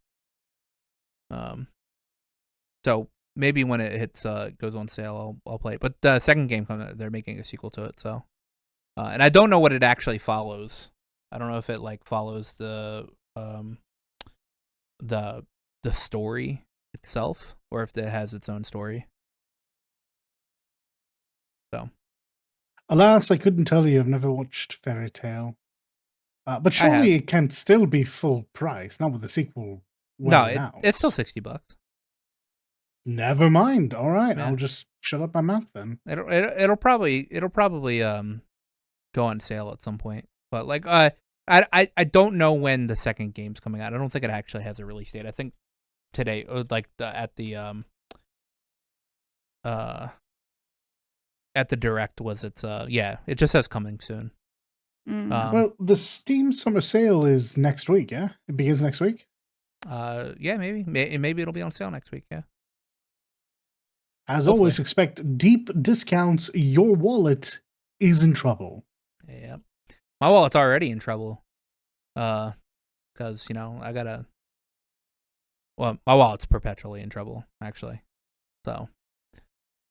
maybe when it hits goes on sale, I'll play it. But the second game they're making a sequel to it, so and I don't know what it actually follows. I don't know if it like follows the story itself or if it has its own story. So, alas, I couldn't tell you. I've never watched Fairy Tale. But surely it can still be full price, not with the sequel well announced. It's still $60. Never mind. All right, Yeah. I'll just shut up my mouth then. It'll probably go on sale at some point. But like I don't know when the second game's coming out. I don't think it actually has a release date. I think today, like at the direct was it just says coming soon. Well, the Steam Summer Sale is next week, yeah? It begins next week? Yeah, maybe it'll be on sale next week, yeah. As Hopefully. always, expect deep discounts. Your wallet is in trouble. Yeah. My wallet's already in trouble. Because, I gotta... Well, my wallet's perpetually in trouble, actually. So,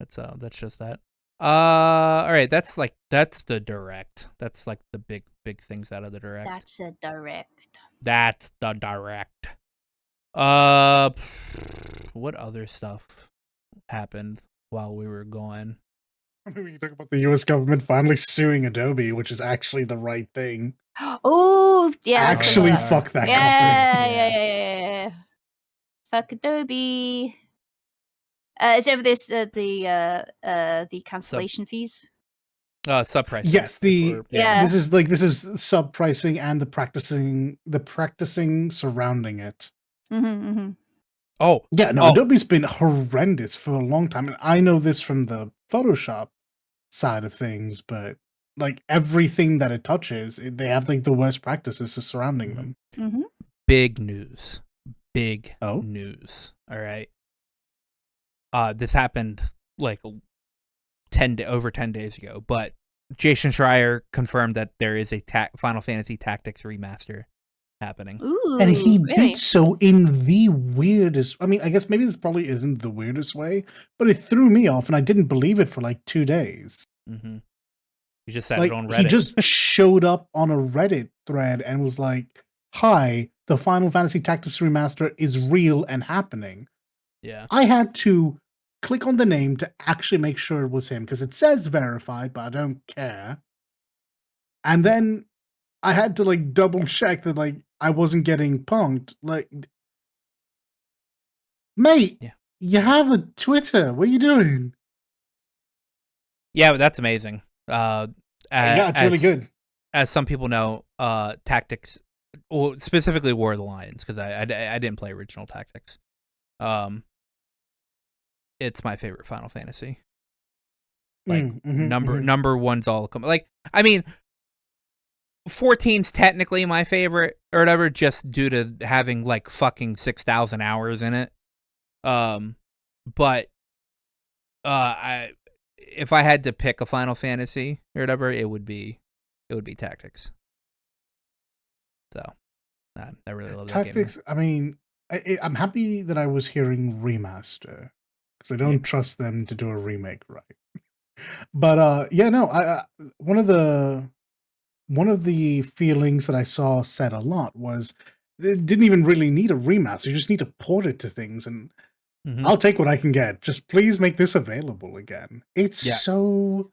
that's just that. All right, that's the direct. That's like the big things out of the direct. That's a direct. That's the direct. What other stuff happened while we were gone? We can talk about the U.S. government finally suing Adobe, which is actually the right thing. Oh, yeah. Actually, fuck that company. Yeah. Fuck Adobe. Is over this the cancellation fees? Subpricing. Yes, Yeah. This is sub pricing and the practicing surrounding it. Mm-hmm. Oh yeah, no, Adobe's been horrendous for a long time, and I know this from the Photoshop side of things, but like everything that it touches, they have like the worst practices surrounding them. Mm-hmm. Big news. News. All right. This happened like over 10 days ago, but Jason Schreier confirmed that there is a Final Fantasy Tactics remaster happening. Ooh, and he really? did so in the weirdest... I mean, I guess maybe this probably isn't the weirdest way, but it threw me off, and I didn't believe it for like 2 days. Mm-hmm. He just said like, it on Reddit. He just showed up on a Reddit thread and was like, "Hi, the Final Fantasy Tactics Remaster is real and happening." Yeah. I had to click on the name to actually make sure it was him, because it says verified, but I don't care. And then I had to like double check that like I wasn't getting punked. Like, mate, you have a Twitter. What are you doing? Yeah, but that's amazing. Yeah, it's really good. As some people know, Tactics, well, specifically War of the Lions, because I didn't play original Tactics. It's my favorite Final Fantasy. Like number one's all like, I mean, 14's technically my favorite or whatever, just due to having like fucking 6,000 hours in it. But if I had to pick a Final Fantasy or whatever, it would be Tactics. So I really love Tactics. that game. I mean, I'm happy that I was hearing remaster, because I don't trust them to do a remake right. But yeah, no, one of the feelings that I saw said a lot was it didn't even really need a remaster. You just need to port it to things, and I'll take what I can get. Just please make this available again. It's so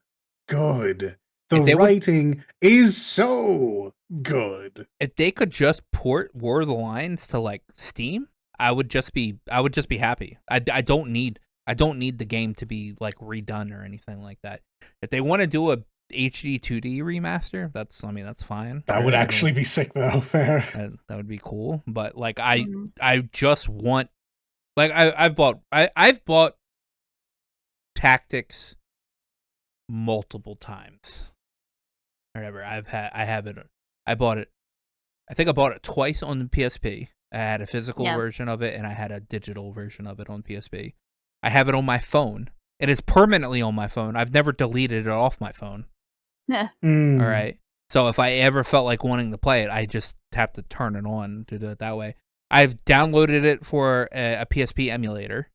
good. The writing is so good. If they could just port War of the Lions to like Steam, I would just be happy. I don't need the game to be like redone or anything like that. If they want to do a HD 2D remaster, that's fine. That would actually be sick though. Fair. That would be cool. But like I just want, like I've bought Tactics multiple times. Whatever. I bought it. I think I bought it twice on the PSP. I had a physical version of it, and I had a digital version of it on PSP. I have it on my phone. It is permanently on my phone. I've never deleted it off my phone. Yeah. All right. So if I ever felt like wanting to play it, I just have to turn it on to do it that way. I've downloaded it for a PSP emulator,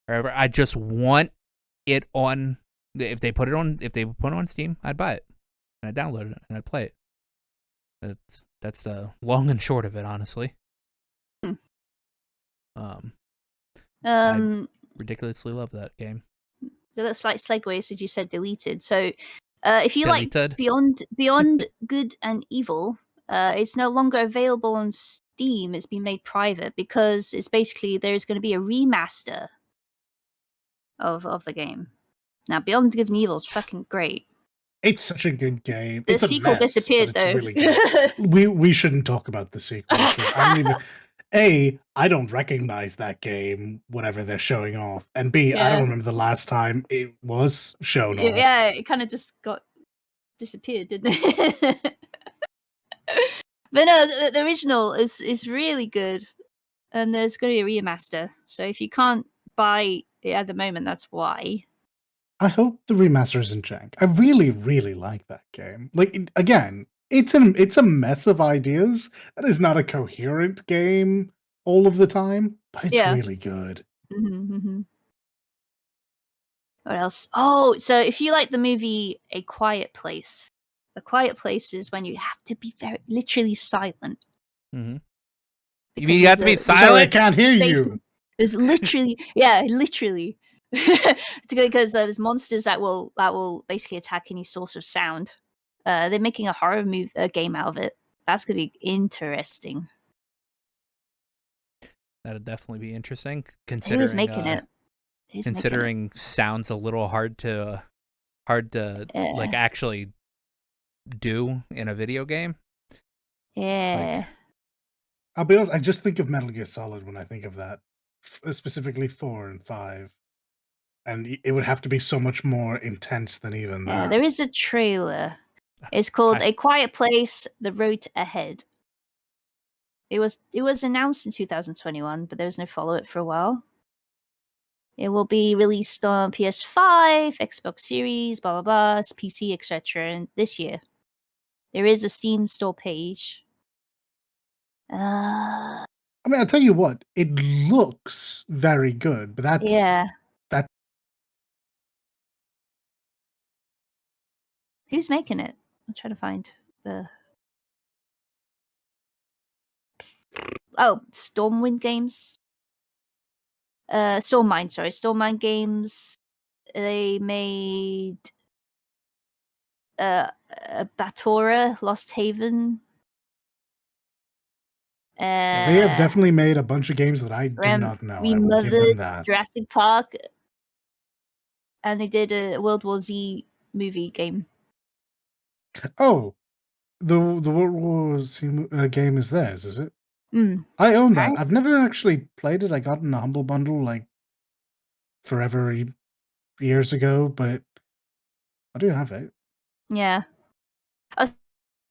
Wherever. I just want it on. If they put it on Steam, I'd buy it and I'd download it and I'd play it. That's the long and short of it, honestly. I ridiculously love that game. That's like segues, as you said, deleted. So, if you Deleted. like Beyond Good and Evil, it's no longer available on Steam. It's been made private because it's basically there's going to be a remaster of the game. Now, Beyond Good and Evil is fucking great. It's such a good game. The It's a sequel mess, disappeared but it's though. really good. we shouldn't talk about the sequel. I don't even. I don't recognize that game, whatever they're showing off. And B, I Yeah. don't remember the last time it was shown off. Yeah, it kind of just got disappeared, didn't it? But no, the original is really good, and there's going to be a remaster. So if you can't buy it at the moment, that's why. I hope the remaster isn't jank. I really, really like that game. Like again, it's a mess of ideas. That is not a coherent game all of the time, but it's really good. Mm-hmm. What else? Oh, so if you like the movie A Quiet Place, A Quiet Place is when you have to be very literally silent. Mm-hmm. You mean you have to be silent? Sorry, I can't hear you. There's literally, literally, because there's monsters that will basically attack any source of sound. They're making a horror game out of it. That's gonna be interesting. That'd definitely be interesting. Who is making it? Considering sounds a little hard to like actually do in a video game. Yeah. Like, I'll be honest, I just think of Metal Gear Solid when I think of that, specifically 4 and 5, and it would have to be so much more intense than even that. There is a trailer. It's called A Quiet Place: The Road Ahead. It was announced in 2021, but there was no follow-up for a while. It will be released on PS5, Xbox Series, blah blah blah, PC, etc. And this year, there is a Steam store page. I mean, I'll tell you what, it looks very good, but that's that. Who's making it? I'm trying to find the. Oh, Stormwind Games. Stormmind, sorry, Stormmind Games. They made Batora, Lost Haven. They have definitely made a bunch of games that I do not know. I will give them that. Jurassic Park, and they did a World War Z movie game. Oh, the World War Z game is theirs, is it? Mm. I own that. I've never actually played it. I got in a Humble Bundle like forever years ago, but I do have it. Yeah.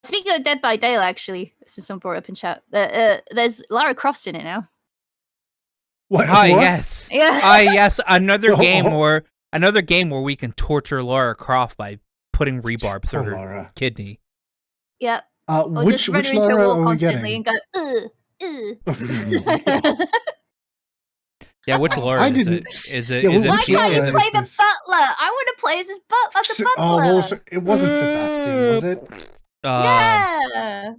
Speaking of Dead by Daylight, actually, since someone brought it up in chat, there's Lara Croft's in it now. What? Yes. Yeah. Yes. Another game where we can torture Lara Croft by putting rebarb through her kidney. Yep. Which Lara are we getting? And go, Yeah, which Lara is it? Is it? Why can't you play the butler? I want to play as the butler. Oh, it wasn't Sebastian, was it? Yeah.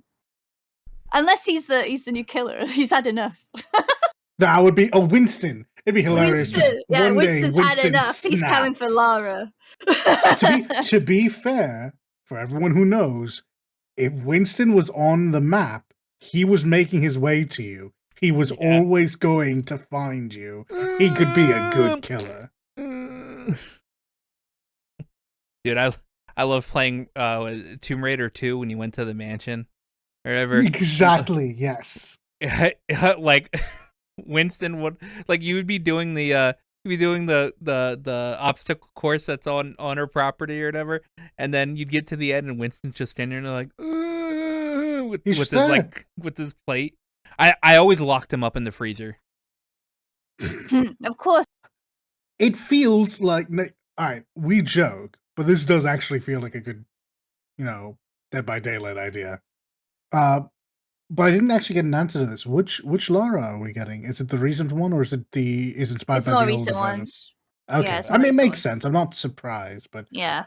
Unless he's the new killer. He's had enough. That would be Winston. It'd be hilarious. Winston's had enough. He's coming for Lara. to be fair, for everyone who knows, if Winston was on the map, he was making his way to you. He was always going to find you. He could be a good killer. Dude, I love playing Tomb Raider 2 when you went to the mansion or whatever. Exactly, yes. Like Winston would you would be doing the obstacle course that's on her property or whatever, and then you'd get to the end and Winston's just standing there like with his plate. I always locked him up in the freezer. Of course. It feels like, alright, we joke, but this does actually feel like a good, Dead by Daylight idea. But I didn't actually get an answer to this. Which Lara are we getting? Is it the recent one, or is it inspired It's by more the older recent version? ones. Okay, Yeah, it's I more mean, it recent makes ones. sense. I'm not surprised, but Yeah.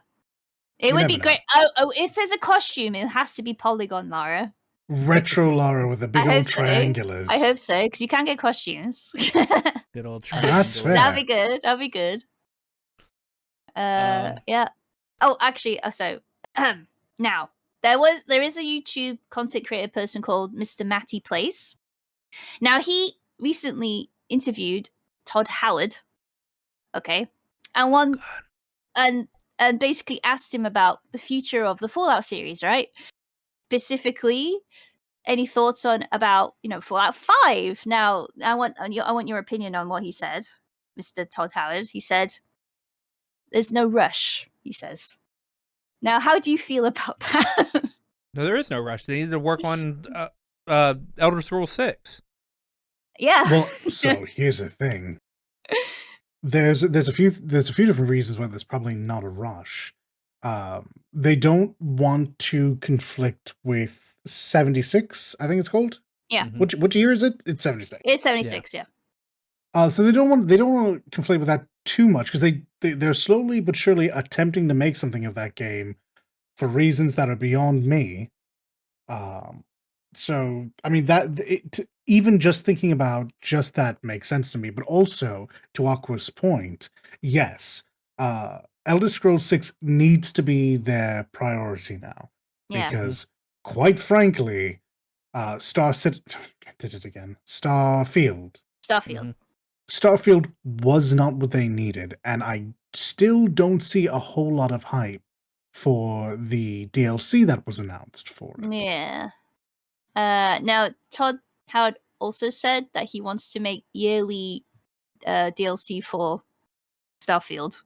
It you would never be know. great. Oh, if there's a costume, it has to be Polygon Lara. Retro Lara with the big I old hope so. triangulars. I hope so, because you can get costumes. Good old That's triangle. fair. That'd be good. That'd be good. Yeah. Oh, actually, so now there is a YouTube content creator person called Mr. Matty Plays. Now he recently interviewed Todd Howard. Okay, and and basically asked him about the future of the Fallout series, right? Specifically, any thoughts on about Fallout 5? Now, I want your opinion on what he said, Mr. Todd Howard. He said, "There's no rush," he says. Now, how do you feel about that? No, there is no rush. They need to work on Elder Scrolls 6. Yeah. Well, so here's the thing. There's a few different reasons why there's probably not a rush. They don't want to conflict with 76, I think it's called. Yeah. Which year is it? It's 76. It's 76, yeah. So they don't want to conflict with that too much, because they're slowly but surely attempting to make something of that game for reasons that are beyond me. So I mean even just thinking about just that makes sense to me. But also, to Aqua's point, yes, Elder Scrolls 6 needs to be their priority now, Yeah. because quite frankly, Starfield. Starfield. Starfield was not what they needed, and I still don't see a whole lot of hype for the DLC that was announced for it. Yeah. Now, Todd Howard also said that he wants to make yearly DLC for Starfield.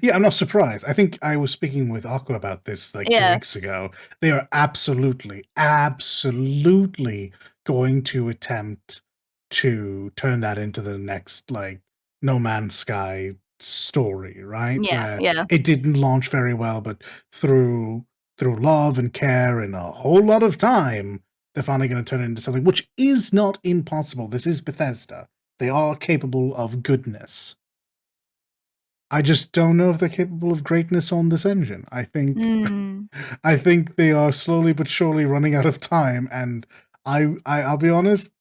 Yeah, I'm not surprised. I think I was speaking with Aqua about this like 2 weeks ago. They are absolutely going to attempt to turn that into the next like No Man's Sky story, right? Yeah, Where yeah. it didn't launch very well, but through love and care and a whole lot of time, they're finally going to turn it into something which is not impossible. This is Bethesda. They are capable of goodness. I just don't know if they're capable of greatness on this engine. I think I think they are slowly but surely running out of time, and I'll be honest,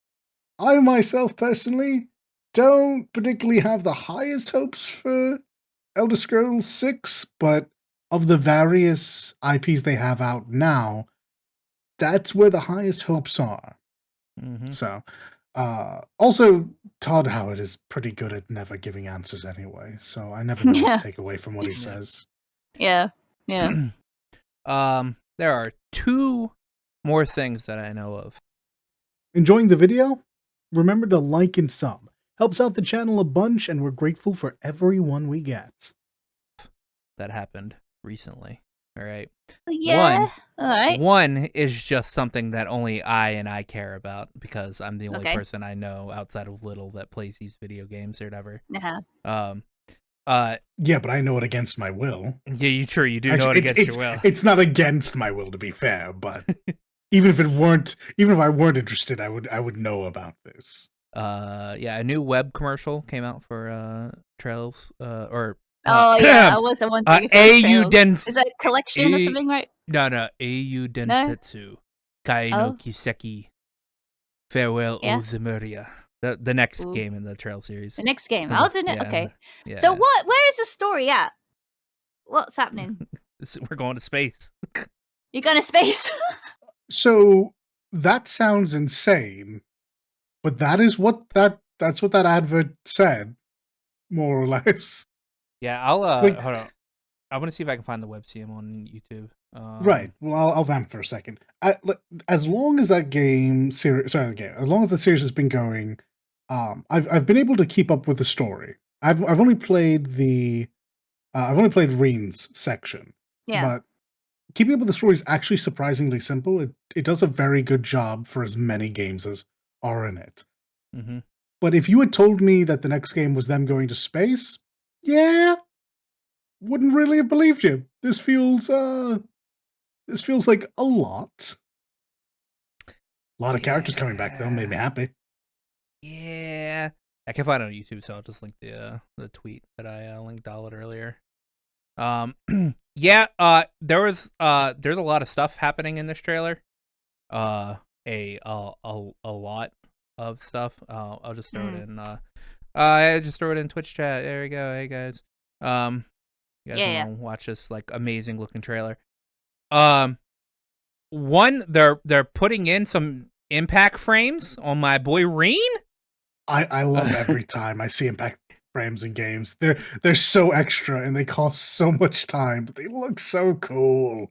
I myself personally don't particularly have the highest hopes for Elder Scrolls 6, but of the various IPs they have out now, that's where the highest hopes are. So, also, Todd Howard is pretty good at never giving answers anyway, so I never know what to take away from what he says. Yeah, yeah. There are 2 more things that I know of. Enjoying the video? Remember to like and sub. Helps out the channel a bunch, and we're grateful for everyone we get. That happened recently. All right. Yeah. All right. One is just something that only I care about, because I'm the only person I know outside of Little that plays these video games or whatever. Yeah, but I know it against my will. Yeah, you do know it against your will. It's not against my will, to be fair, but even if I weren't interested, I would know about this. Yeah, a new web commercial came out for Trails I was wondering if is that a collection or something, right? No, Au Densetsu Kai no Kiseki Farewell O Zemuria. The next game in the Trail series. The next game. Oh, didn't it? Okay. Yeah. So where is the story at? What's happening? We're going to space. You're going to space? So that sounds insane, but that's what that advert said, more or less. Yeah, I'll hold on. I want to see if I can find the webcam on YouTube. Right. Well, I'll vamp for a second. As long as that as long as the series has been going, I've been able to keep up with the story. I've only played Reen's section. Yeah. But keeping up with the story is actually surprisingly simple. It does a very good job for as many games as are in it. But if you had told me that the next game was them going to space, yeah, wouldn't really have believed you. This feels like a lot. A lot of characters coming back though made me happy. Yeah, I can find it on YouTube, so I'll just link the tweet that I linked Dalit earlier. Yeah, there's a lot of stuff happening in this trailer. A lot of stuff. I'll just throw it in. I just throw it in Twitch chat. There we go. Hey guys. You guys want to watch this like amazing looking trailer? One, they're putting in some impact frames on my boy Reen. I love every time I see impact frames in games. They're so extra and they cost so much time, but they look so cool.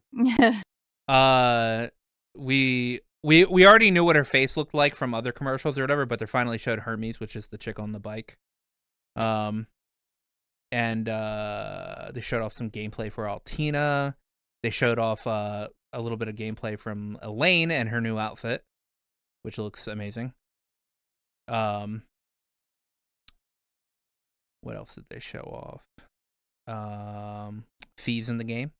We already knew what her face looked like from other commercials or whatever, but they finally showed Hermes, which is the chick on the bike. And they showed off some gameplay for Altina. They showed off a little bit of gameplay from Elaine and her new outfit, which looks amazing. What else did they show off? Fees in the game.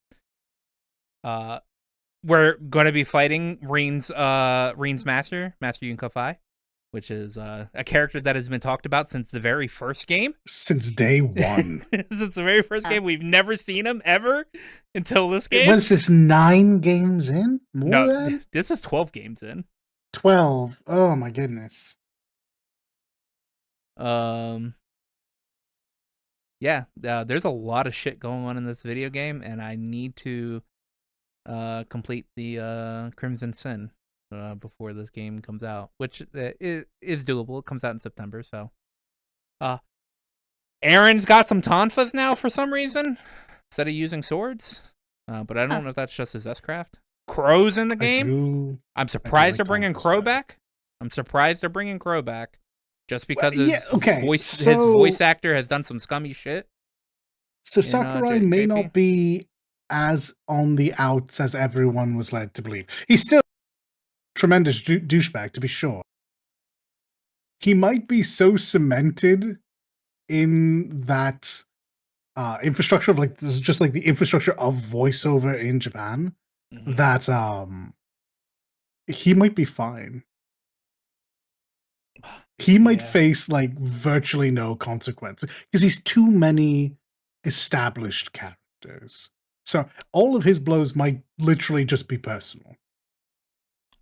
We're gonna be fighting Reen's Master Yunko Fai, which is a character that has been talked about since the very first game. Since day one. Since the very first game, we've never seen him ever until this game. Was this 9 games in? More than? This is 12 games in. 12. Oh my goodness. Yeah, there's a lot of shit going on in this video game, and I need to complete the Crimson Sin before this game comes out, which is doable. It comes out in September, so. Aaron's got some tonfas now for some reason, instead of using swords. But I don't know if that's just his S-Craft. Crow's in the game. I'm surprised they're bringing Crow back. Just because his voice actor has done some scummy shit. So Sakurai may not be as on the outs as everyone was led to believe. He's still a tremendous douchebag, to be sure. He might be so cemented in that infrastructure of like just like the infrastructure of voiceover in Japan that he might be fine. He might face like virtually no consequence because he's too many established characters. So all of his blows might literally just be personal.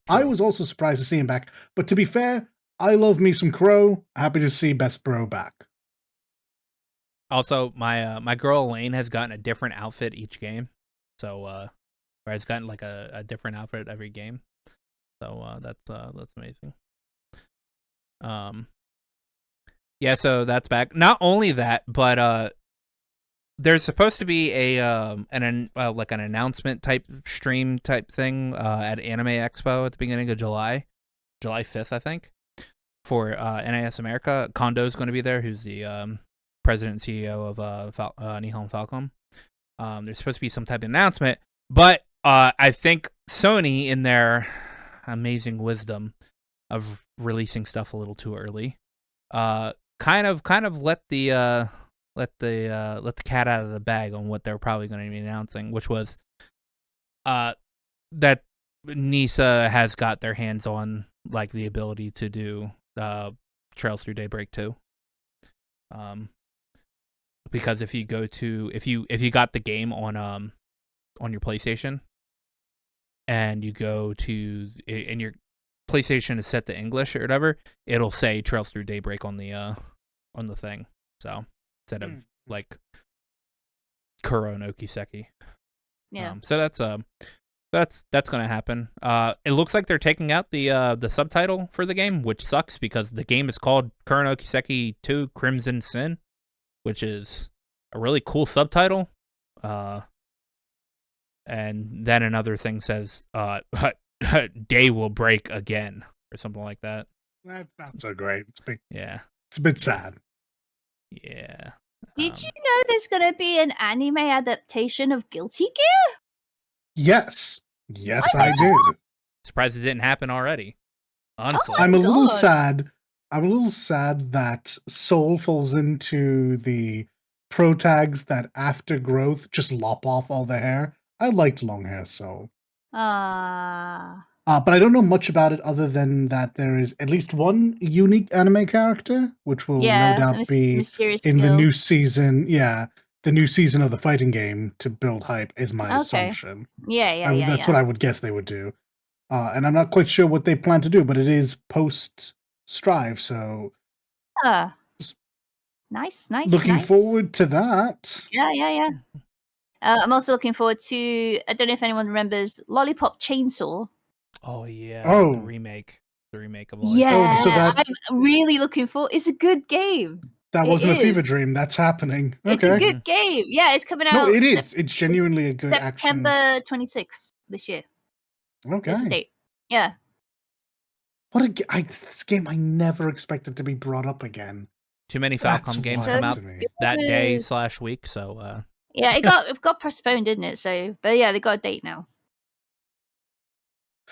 True. I was also surprised to see him back, but to be fair, I love me some Crow. Happy to see Best Bro back. Also, my girl Elaine has gotten a different outfit each game, so or has gotten like a different outfit every game. So that's amazing. Yeah, so that's back. Not only that, but there's supposed to be an announcement type stream type thing at Anime Expo at the beginning of July 5th, I think, for NAS America. Kondo's going to be there, who's the president and CEO of Nihon Falcom. There's supposed to be some type of announcement, but I think Sony, in their amazing wisdom of releasing stuff a little too early, kind of let the cat out of the bag on what they're probably going to be announcing, which was that NISA has got their hands on like the ability to do Trails Through Daybreak 2. Because if you got the game on your PlayStation and you go to and your PlayStation is set to English or whatever, it'll say Trails Through Daybreak on the thing. So instead of like Kuro no Kiseki. Yeah. So that's gonna happen. It looks like they're taking out the subtitle for the game, which sucks because the game is called Kuro no Kiseki 2 Crimson Sin, which is a really cool subtitle. And then another thing says day will break again or something like that. That's not so great. Yeah. It's a bit sad. Yeah. Did you know there's going to be an anime adaptation of Guilty Gear? Yes. Yes, I did. Surprised it didn't happen already. Honestly. I'm a little sad. I'm a little sad that Soul falls into the pro tags that after growth just lop off all the hair. I liked long hair Soul. But I don't know much about it other than that there is at least one unique anime character, which will no Yeah, doubt be mysterious in the girl. new season. Yeah, the new season of the fighting game to build hype is my Okay. assumption. Yeah, That's what I would guess they would do. And I'm not quite sure what they plan to do, but it is post Strive, so Ah, s- nice. looking forward to that. Yeah. I'm also looking forward to. I don't know if anyone remembers Lollipop Chainsaw. Oh yeah, the Oh, remake of Yeah, so that I'm really looking forward. It's a good game. that It wasn't a fever is. dream. That's happening. It's a Okay. good game. Yeah, it's coming No, out it is. It's genuinely a good action. September 26th this year. Is the Okay. date. Yeah. This game I never expected to be brought up again. Too many That's Falcom games wild come out to me. that day / week, so Yeah, it got postponed, didn't it? So, but yeah, they got a date now.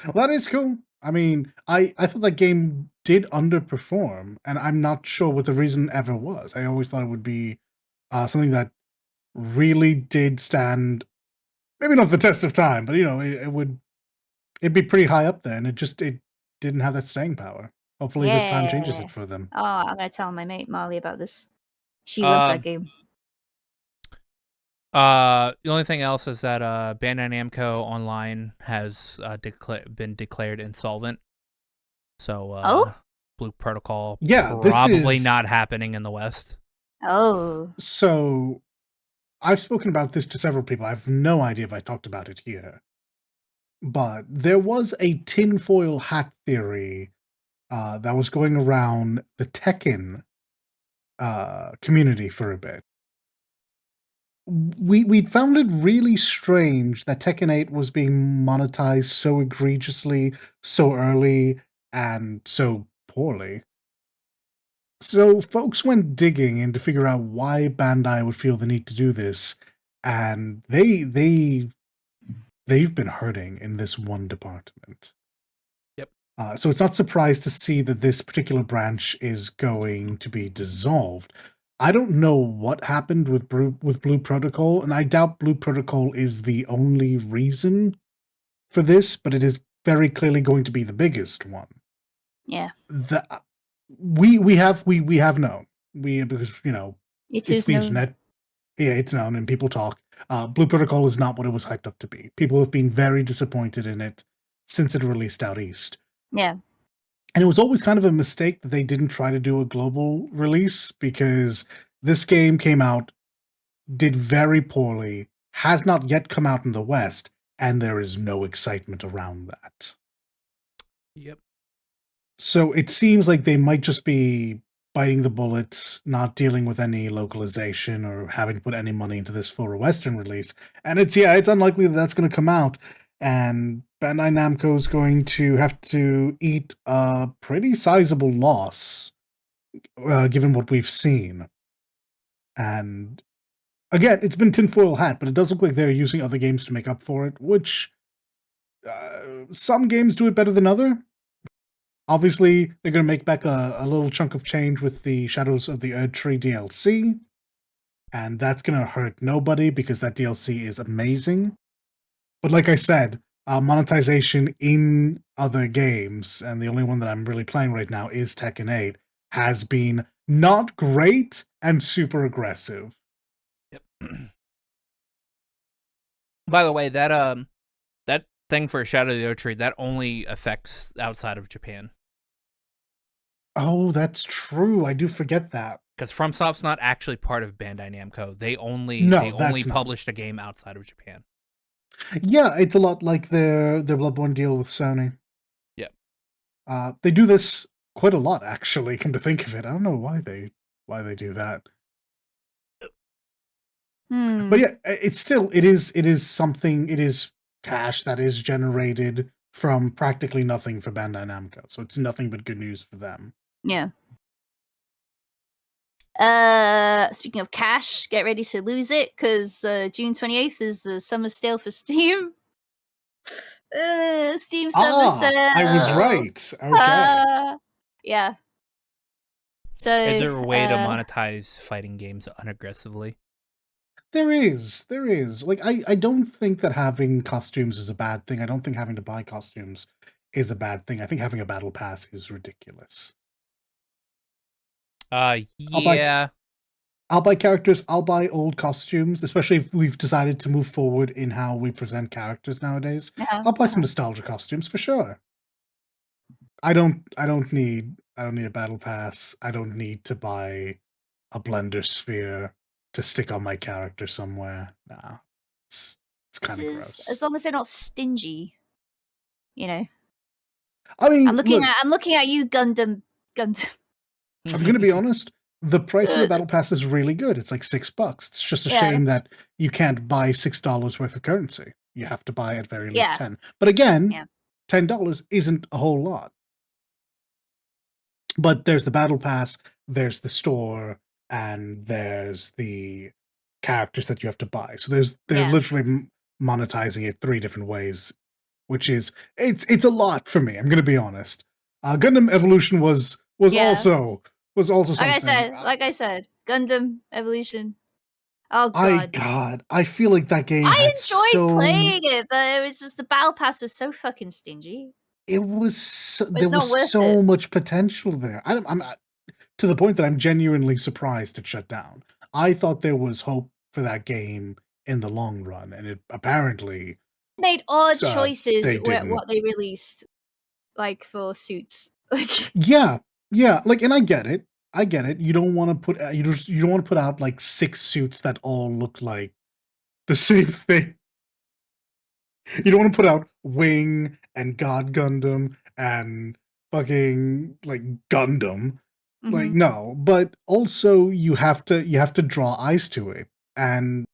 Well, that is cool. I mean, I thought that game did underperform, and I'm not sure what the reason ever was. I always thought it would be something that really did stand, maybe not the test of time, but it'd be pretty high up there, and it didn't have that staying power. Hopefully, this time changes Yeah. it for them. Oh, I'm gonna tell my mate Marley about this. She loves that game. the only thing else is that Bandai Namco Online has been declared insolvent. So Blue Protocol Yeah, this probably is not happening in the West. Oh. So I've spoken about this to several people. I have no idea if I talked about it here. But there was a tinfoil hat theory that was going around the Tekken community for a bit. We found it really strange that Tekken 8 was being monetized so egregiously, so early, and so poorly. So folks went digging in to figure out why Bandai would feel the need to do this, and they've been hurting in this one department. Yep. So it's not surprised to see that this particular branch is going to be dissolved. I don't know what happened with Blue Protocol, and I doubt Blue Protocol is the only reason for this, but it is very clearly going to be the biggest one. Yeah. We have known because It it's is the known. internet. Yeah, it's known and people talk. Blue Protocol is not what it was hyped up to be. People have been very disappointed in it since it released out east. Yeah. And it was always kind of a mistake that they didn't try to do a global release because this game came out, did very poorly, has not yet come out in the West, and there is no excitement around that. Yep. So it seems like they might just be biting the bullet, not dealing with any localization or having to put any money into this for a Western release. And it's unlikely that that's going to come out. And Bandai Namco is going to have to eat a pretty sizable loss, given what we've seen. And again, it's been tinfoil hat, but it does look like they're using other games to make up for it, which some games do it better than other. Obviously, they're going to make back a little chunk of change with the Shadows of the Erdtree DLC, and that's going to hurt nobody because that DLC is amazing. But like I said, monetization in other games, and the only one that I'm really playing right now is Tekken 8, has been not great and super aggressive. Yep. By the way, that thing for Shadow of the Erdtree that only affects outside of Japan. Oh, that's true. I do forget that. Because FromSoft's not actually part of Bandai Namco. They only published a game outside of Japan. Yeah, it's a lot like their Bloodborne deal with Sony. Yep. They do this quite a lot, actually. Come to think of it, I don't know why they do that. But yeah, it is something. It is cash that is generated from practically nothing for Bandai Namco, so it's nothing but good news for them. Yeah. Speaking of cash, get ready to lose it because June 28th is the summer sale for Steam. Steam summer sale. I was right. Okay. Yeah. So is there a way to monetize fighting games unaggressively? There is. Like I don't think that having costumes is a bad thing. I don't think having to buy costumes is a bad thing. I think having a battle pass is ridiculous. Yeah. I'll buy characters. I'll buy old costumes, especially if we've decided to move forward in how we present characters nowadays. Uh-huh, I'll buy some uh-huh. nostalgia costumes for sure. I don't need a battle pass. I don't need to buy a blender sphere to stick on my character somewhere. Nah. It's kind of gross. As long as they're not stingy, you know. I mean, I'm looking at you, Gundam. I'm gonna be honest. The price of the battle pass is really good. It's like $6. It's just a Yeah. shame that you can't buy $6 worth of currency. You have to buy at very least Yeah. 10. But again, Yeah. $10 isn't a whole lot. But there's the battle pass, there's the store, and there's the characters that you have to buy. So they're Yeah. literally monetizing it 3 different ways, which is it's a lot for me. I'm gonna be honest. Gundam Evolution was Yeah. also something. Like I said, Gundam Evolution. Oh god. I feel like that game I had enjoyed playing it, but it was just the battle pass was so fucking stingy. It was so, But there it's not was worth so it. much potential there. I'm to the point that I'm genuinely surprised it shut down. I thought there was hope for that game in the long run, and it apparently Made odd they choices didn't. what they released, like for suits. Like Yeah, yeah. Like, and I get it. I get it. You don't want to put you don't want to put out like 6 suits that all look like the same thing. You don't want to put out Wing and God Gundam and fucking like Gundam. Like Mhm. no, but also you have to draw eyes to it. And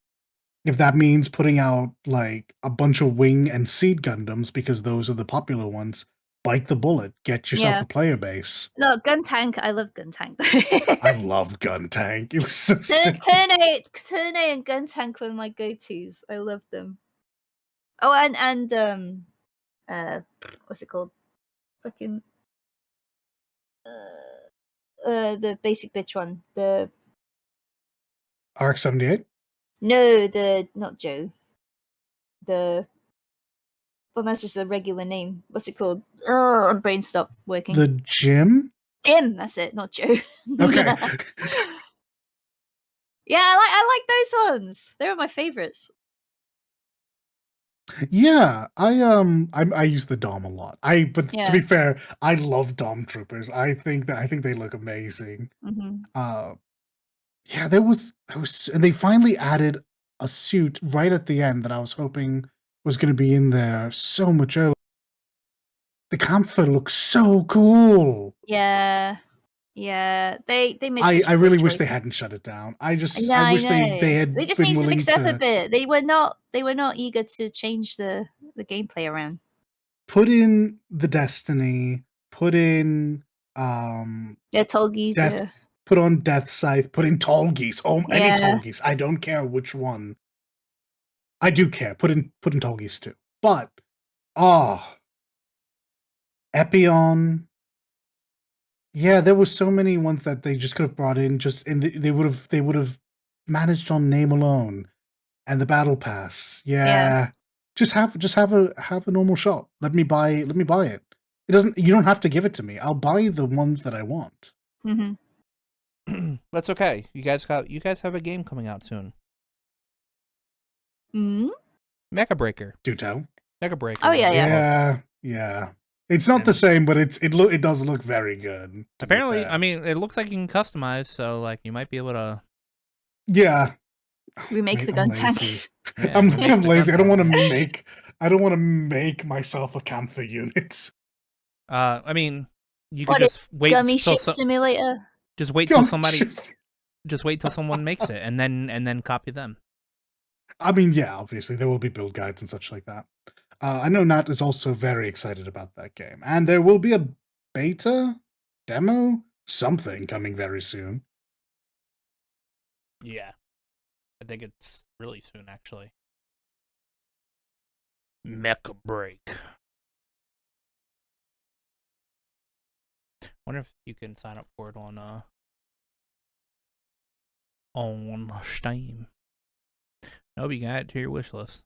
if that means putting out like a bunch of Wing and Seed Gundams because those are the popular ones, bite the bullet. Get yourself Yeah. a player base. No, Gun Tank. I love Gun Tank. I love Gun Tank. It was so sick. Turn 8 and Gun Tank were my go-tos. I loved them. Oh, and what's it called? Fucking the basic bitch one. The RX-78? no, the not Joe. The well, that's just a regular name. What's it called? Oh, my brain stopped working. The Gym? Jim. That's it, not Joe. Okay. Yeah, I like those ones. They were my favorites. Yeah, I use the Dom a lot. But to Yeah. be fair, I love Dom troopers. I think they look amazing. Mhm. Yeah, there was and they finally added a suit right at the end that I was hoping was going to be in there so much earlier. The Kampfer looks so cool. Yeah. Yeah. They made I such really good wish they choices. hadn't shut it down. Yeah, I I wish they know. They had just been needs to willing mix it up a to bit. They were not eager to change the gameplay around. put in the Destiny, put in Yeah, Tolgies, Death, yeah. put on Death Scythe, put in Tall Geese. Oh, any Yeah. Tall Geese. I don't care which one. I do care. Put in Tall Geese too. But oh, Epion. Yeah, there were so many ones that they just could have brought in. Just and they would have managed on name alone and the battle pass. Yeah, just have a normal shop. Let me buy it. It doesn't. You don't have to give it to me. I'll buy the ones that I want. Mhm. That's okay. You guys have a game coming out soon. Mhm. Mecha Breaker. Do tell. Mecha Breaker. Oh, yeah. Yeah. It's not the same, but it does look very good. Apparently, I mean, it looks like you can customize, so like you might be able to. Yeah. Remake the I'm gun lazy. tank. Yeah, I'm remake the lazy. I gun don't want to tank. make myself a Camphor unit. I mean, you could What is just wait Gummy till Ship Simulator? just wait till somebody Ships. just wait till someone makes it and then copy them. I mean, yeah, obviously there will be build guides and such like that. I know Nat is also very excited about that game, and there will be a beta, demo, something coming very soon. Yeah. I think it's really soon actually. Mecha Break. Wonder if you can sign up for it on Steam. Nope, you can add it to your wish list.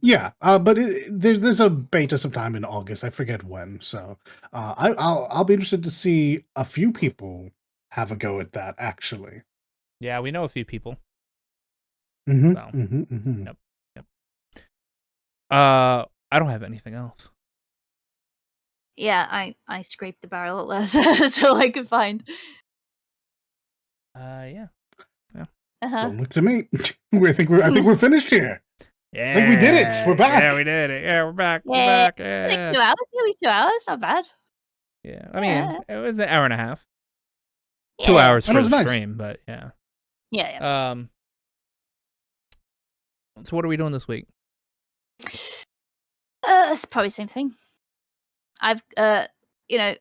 Yeah, but there's a beta sometime in August. I forget when. So I'll be interested to see a few people have a go at that. Actually. Yeah, we know a few people. Mm-hmm, So, mm-hmm, mm-hmm. yep. I don't have anything else. Yeah, I scraped the barrel at last so I could find. Yeah. Uh-huh. Don't look to me. I think we're finished here. Yeah. I think we did it. We're back. Yeah, we did it. Yeah, we're back. Yeah, We're back. like Yeah. 2 hours, nearly 2 hours. Not bad. Yeah. I mean, it was an hour and a half. Yeah. 2 hours And for it was the nice. stream, but yeah. Yeah. So what are we doing this week? It's probably the same thing. I've you know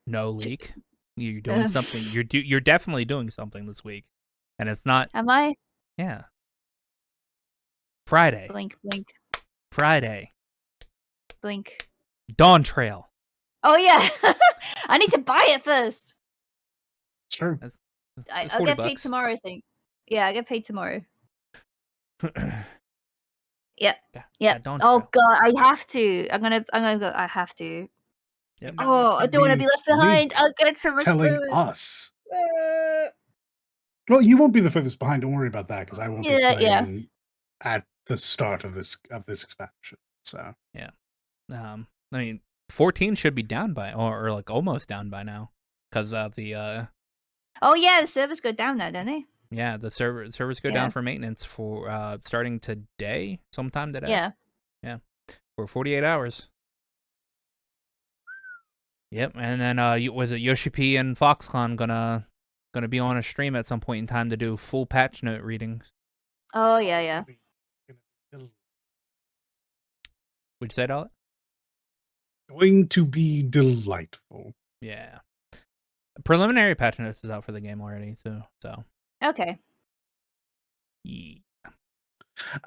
No leak. You're doing something. You're definitely doing something this week, and it's not. am I? Yeah. Friday. Blink, blink, Friday. blink. Dawn Trail. Oh yeah, I need to buy it first. Sure. That's I'll get paid tomorrow. I think. Yeah, I get paid tomorrow. Yep. Yep. Dawn Oh Trail. god, I have to. I'm gonna go. I have to. Yep. Oh, I don't want to be left behind. I'll get so much telling food. us. Well, you won't be the furthest behind. Don't worry about that because I won't be playing at the start of this expansion. So yeah, I mean, 14 should be down by or like almost down by now because of the. Oh yeah, the servers go down now, don't they? Yeah, the servers go down for maintenance for starting today, sometime today. Yeah. Yeah, for 48 hours. Yep, and then was it Yoshi P and Foxconn gonna be on a stream at some point in time to do full patch note readings? Oh yeah. Would you say that? Going to be delightful. Yeah. Preliminary patch notes is out for the game already too. So. Okay. Yeah.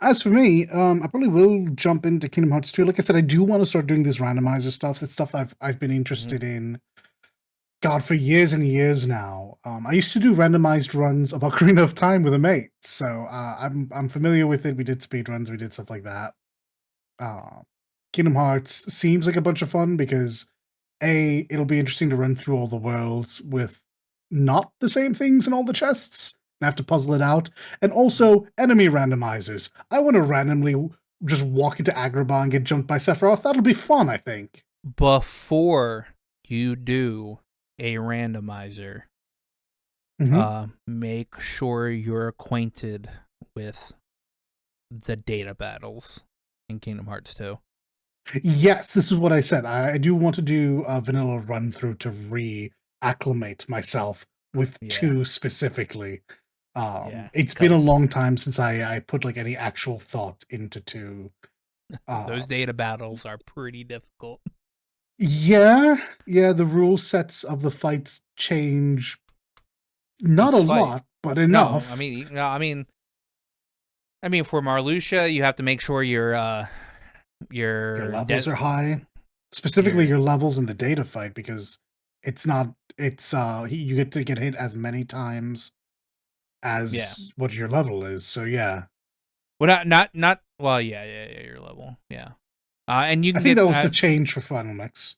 As for me, I probably will jump into Kingdom Hearts 2. Like I said, I do want to start doing this randomizer stuff. It's stuff I've been interested in. God, for years and years now. I used to do randomized runs of Ocarina of Time with a mate, so I'm familiar with it. We did speed runs, we did stuff like that. Kingdom Hearts seems like a bunch of fun because it'll be interesting to run through all the worlds with not the same things in all the chests and have to puzzle it out. And also enemy randomizers. I want to randomly just walk into Agrabah and get jumped by Sephiroth. That'll be fun, I think. Before you do a randomizer, make sure you're acquainted with the data battles in Kingdom Hearts 2. Yes, this is what I said. I do want to do a vanilla run through to reacclimate myself with 2 specifically. It's been a long time since I put like any actual thought into 2. Those data battles are pretty difficult. Yeah, the rule sets of the fights change. Not a lot, but enough. No, I mean, for Marluxia, you have to make sure your levels are high. Specifically, your levels in the data fight, because it's you get to get hit as many times as what your level is. So yeah. Well, not well, yeah, your level, yeah. And you can I think that was the change for Final Mix.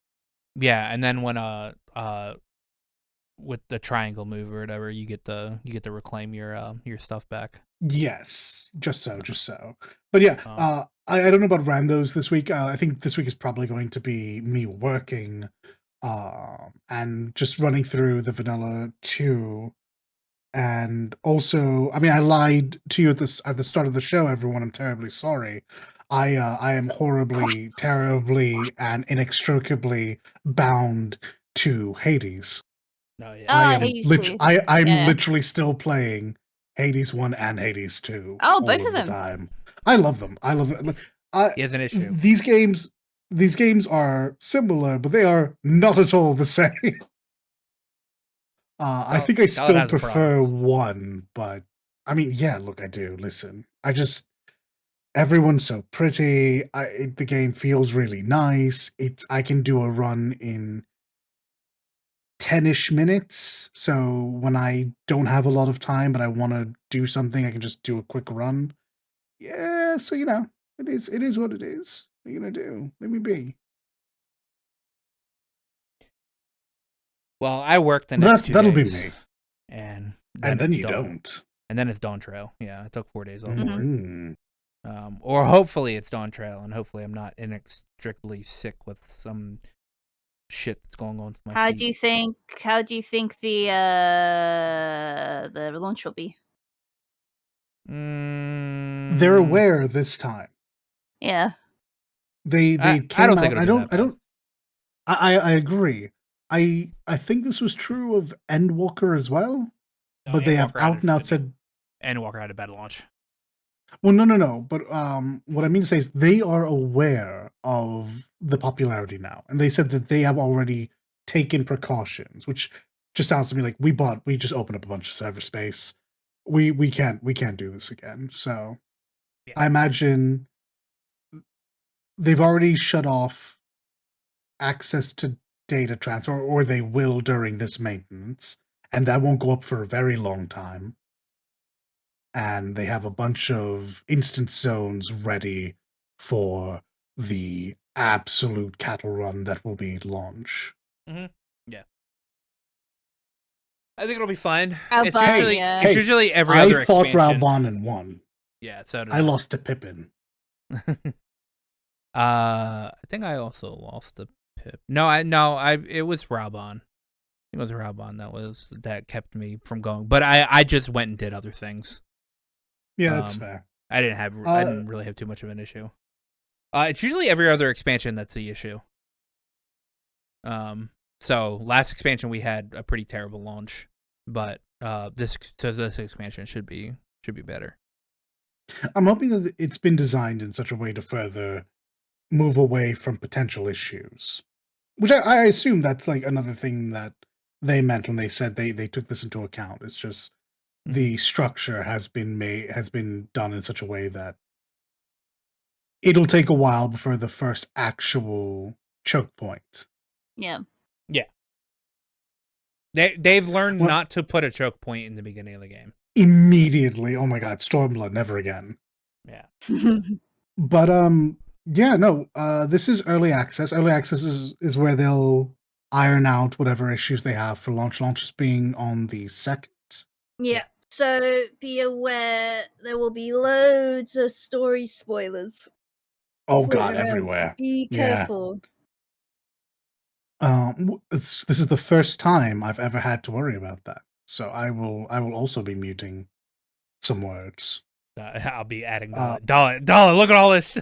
Yeah, and then when with the triangle move or whatever, you get to reclaim your stuff back. Yes, just so. But yeah, I don't know about randos this week. I think this week is probably going to be me working and just running through the vanilla 2. And also, I mean, I lied to you at the start of the show, everyone. I'm terribly sorry. I am horribly, terribly, and inextricably bound to Hades. Oh yeah. I'm Hades 2. literally still playing Hades 1 and Hades 2. Oh, both of them. Time. I love them. I love it. He has an issue. These games are similar, but they are not at all the same. I think I still prefer 1, but I mean, yeah, look, I do. Listen, everyone's so pretty. The game feels really nice. I can do a run in 10-ish minutes. So when I don't have a lot of time, but I want to do something, I can just do a quick run. Yeah, so it is what it is. What are you gonna do? Let me be. Well, I work the next 2 That'll be days, me. and And then it's you dawn, don't. and then it's Dawn Trail. Yeah, I took 4 days off work. Mm. Or hopefully it's Dawn Trail, and hopefully I'm not inextricably sick with some shit that's going on with my How feet. do you think the launch will be? They're aware this time. Yeah. They I came don't out. think it'll be that bad. I agree. I think this was true of Endwalker as well, No, but they have Endwalker had out and out said. Endwalker had a bad launch. Well, no. But what I mean to say is they are aware of the popularity now, and they said that they have already taken precautions, which just sounds to me like we just opened up a bunch of server space. We can't do this again. So Yeah. I imagine they've already shut off access to data transfer, or they will during this maintenance, and that won't go up for a very long time. And they have a bunch of instance zones ready for the absolute cattle run that will be launch. Mm-hmm. Yeah. I think it'll be fine. It's Raubahn, usually every other I fought expansion. Raubahn and won. Yeah, so did I lost to Pippin. I think I also lost to Pip. It was Raubahn. It was Raubahn that kept me from going. But I just went and did other things. Yeah, that's fair. I didn't really have too much of an issue. It's usually every other expansion that's the issue. So last expansion we had a pretty terrible launch, but this expansion should be better. I'm hoping that it's been designed in such a way to further move away from potential issues, which I assume that's like another thing that they meant when they said they took this into account. It's just the structure has been done in such a way that it'll take a while before the first actual choke point. Yeah. They've learned not to put a choke point in the beginning of the game. Immediately, oh my god, Stormblood, never again. Yeah. But yeah, no, this is early access. Early access is where they'll iron out whatever issues they have for launch. Launch is being on the 2nd. Yeah. So be aware there will be loads of story spoilers. Oh god, everywhere. Be careful. This is the first time I've ever had to worry about that. So I will also be muting some words. I'll be adding Dollar, look at all this.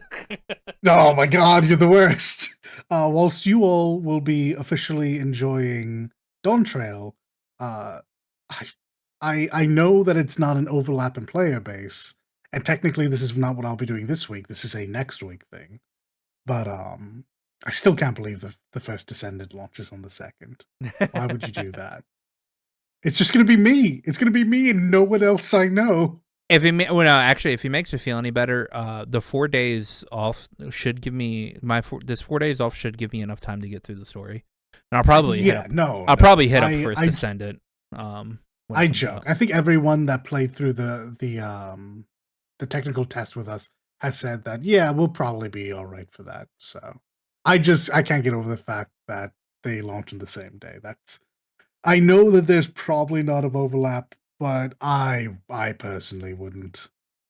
Oh my god, you're the worst. Whilst you all will be officially enjoying Dawn Trail, I know that it's not an overlap in player base, and technically this is not what I'll be doing this week. This is a next week thing. But I still can't believe the first Descendant launches on the 2nd. Why would you do that? It's just gonna be me. It's gonna be me and no one else I know. If he makes me feel any better, the 4 days off should give me this 4 days off should give me enough time to get through the story. And I'll probably hit up first Descendant. I joke. I think everyone that played through the technical test with us has said that we'll probably be all right for that. So I can't get over the fact that they launch on the same day. I know that there's probably not an overlap, but I personally wouldn't.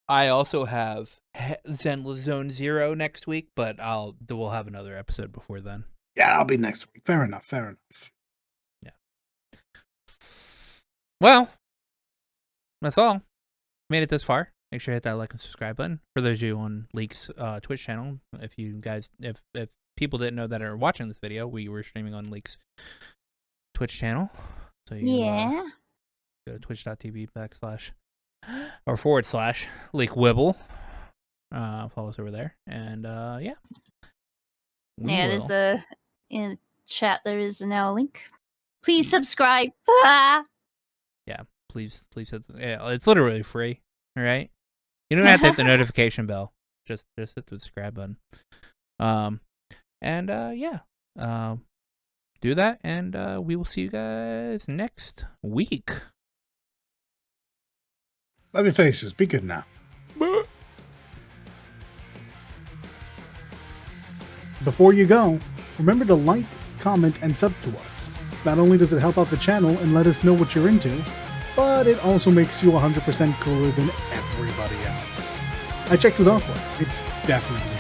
I also have Zenless Zone 0 next week, but we'll have another episode before then. Yeah, I'll be next week. Fair enough. Yeah. Well, that's all. Made it this far. Make sure you hit that like and subscribe button. For those of you on Leak's Twitch channel, if people didn't know that are watching this video, we were streaming on Leak's Twitch channel. So you go to twitch.tv/ or / Leak Wibble. Follow us over there. And there's in the chat there is now a link. Please subscribe. Yeah, please hit it's literally free. All right? You don't have to hit the notification bell. Just hit the subscribe button. Do that, and we will see you guys next week. Love your faces. Be good now. before you go, remember to like, comment, and sub to us. Not only does it help out the channel and let us know what you're into, but it also makes you 100% cooler than everybody else. I checked with Aqua, it's definitely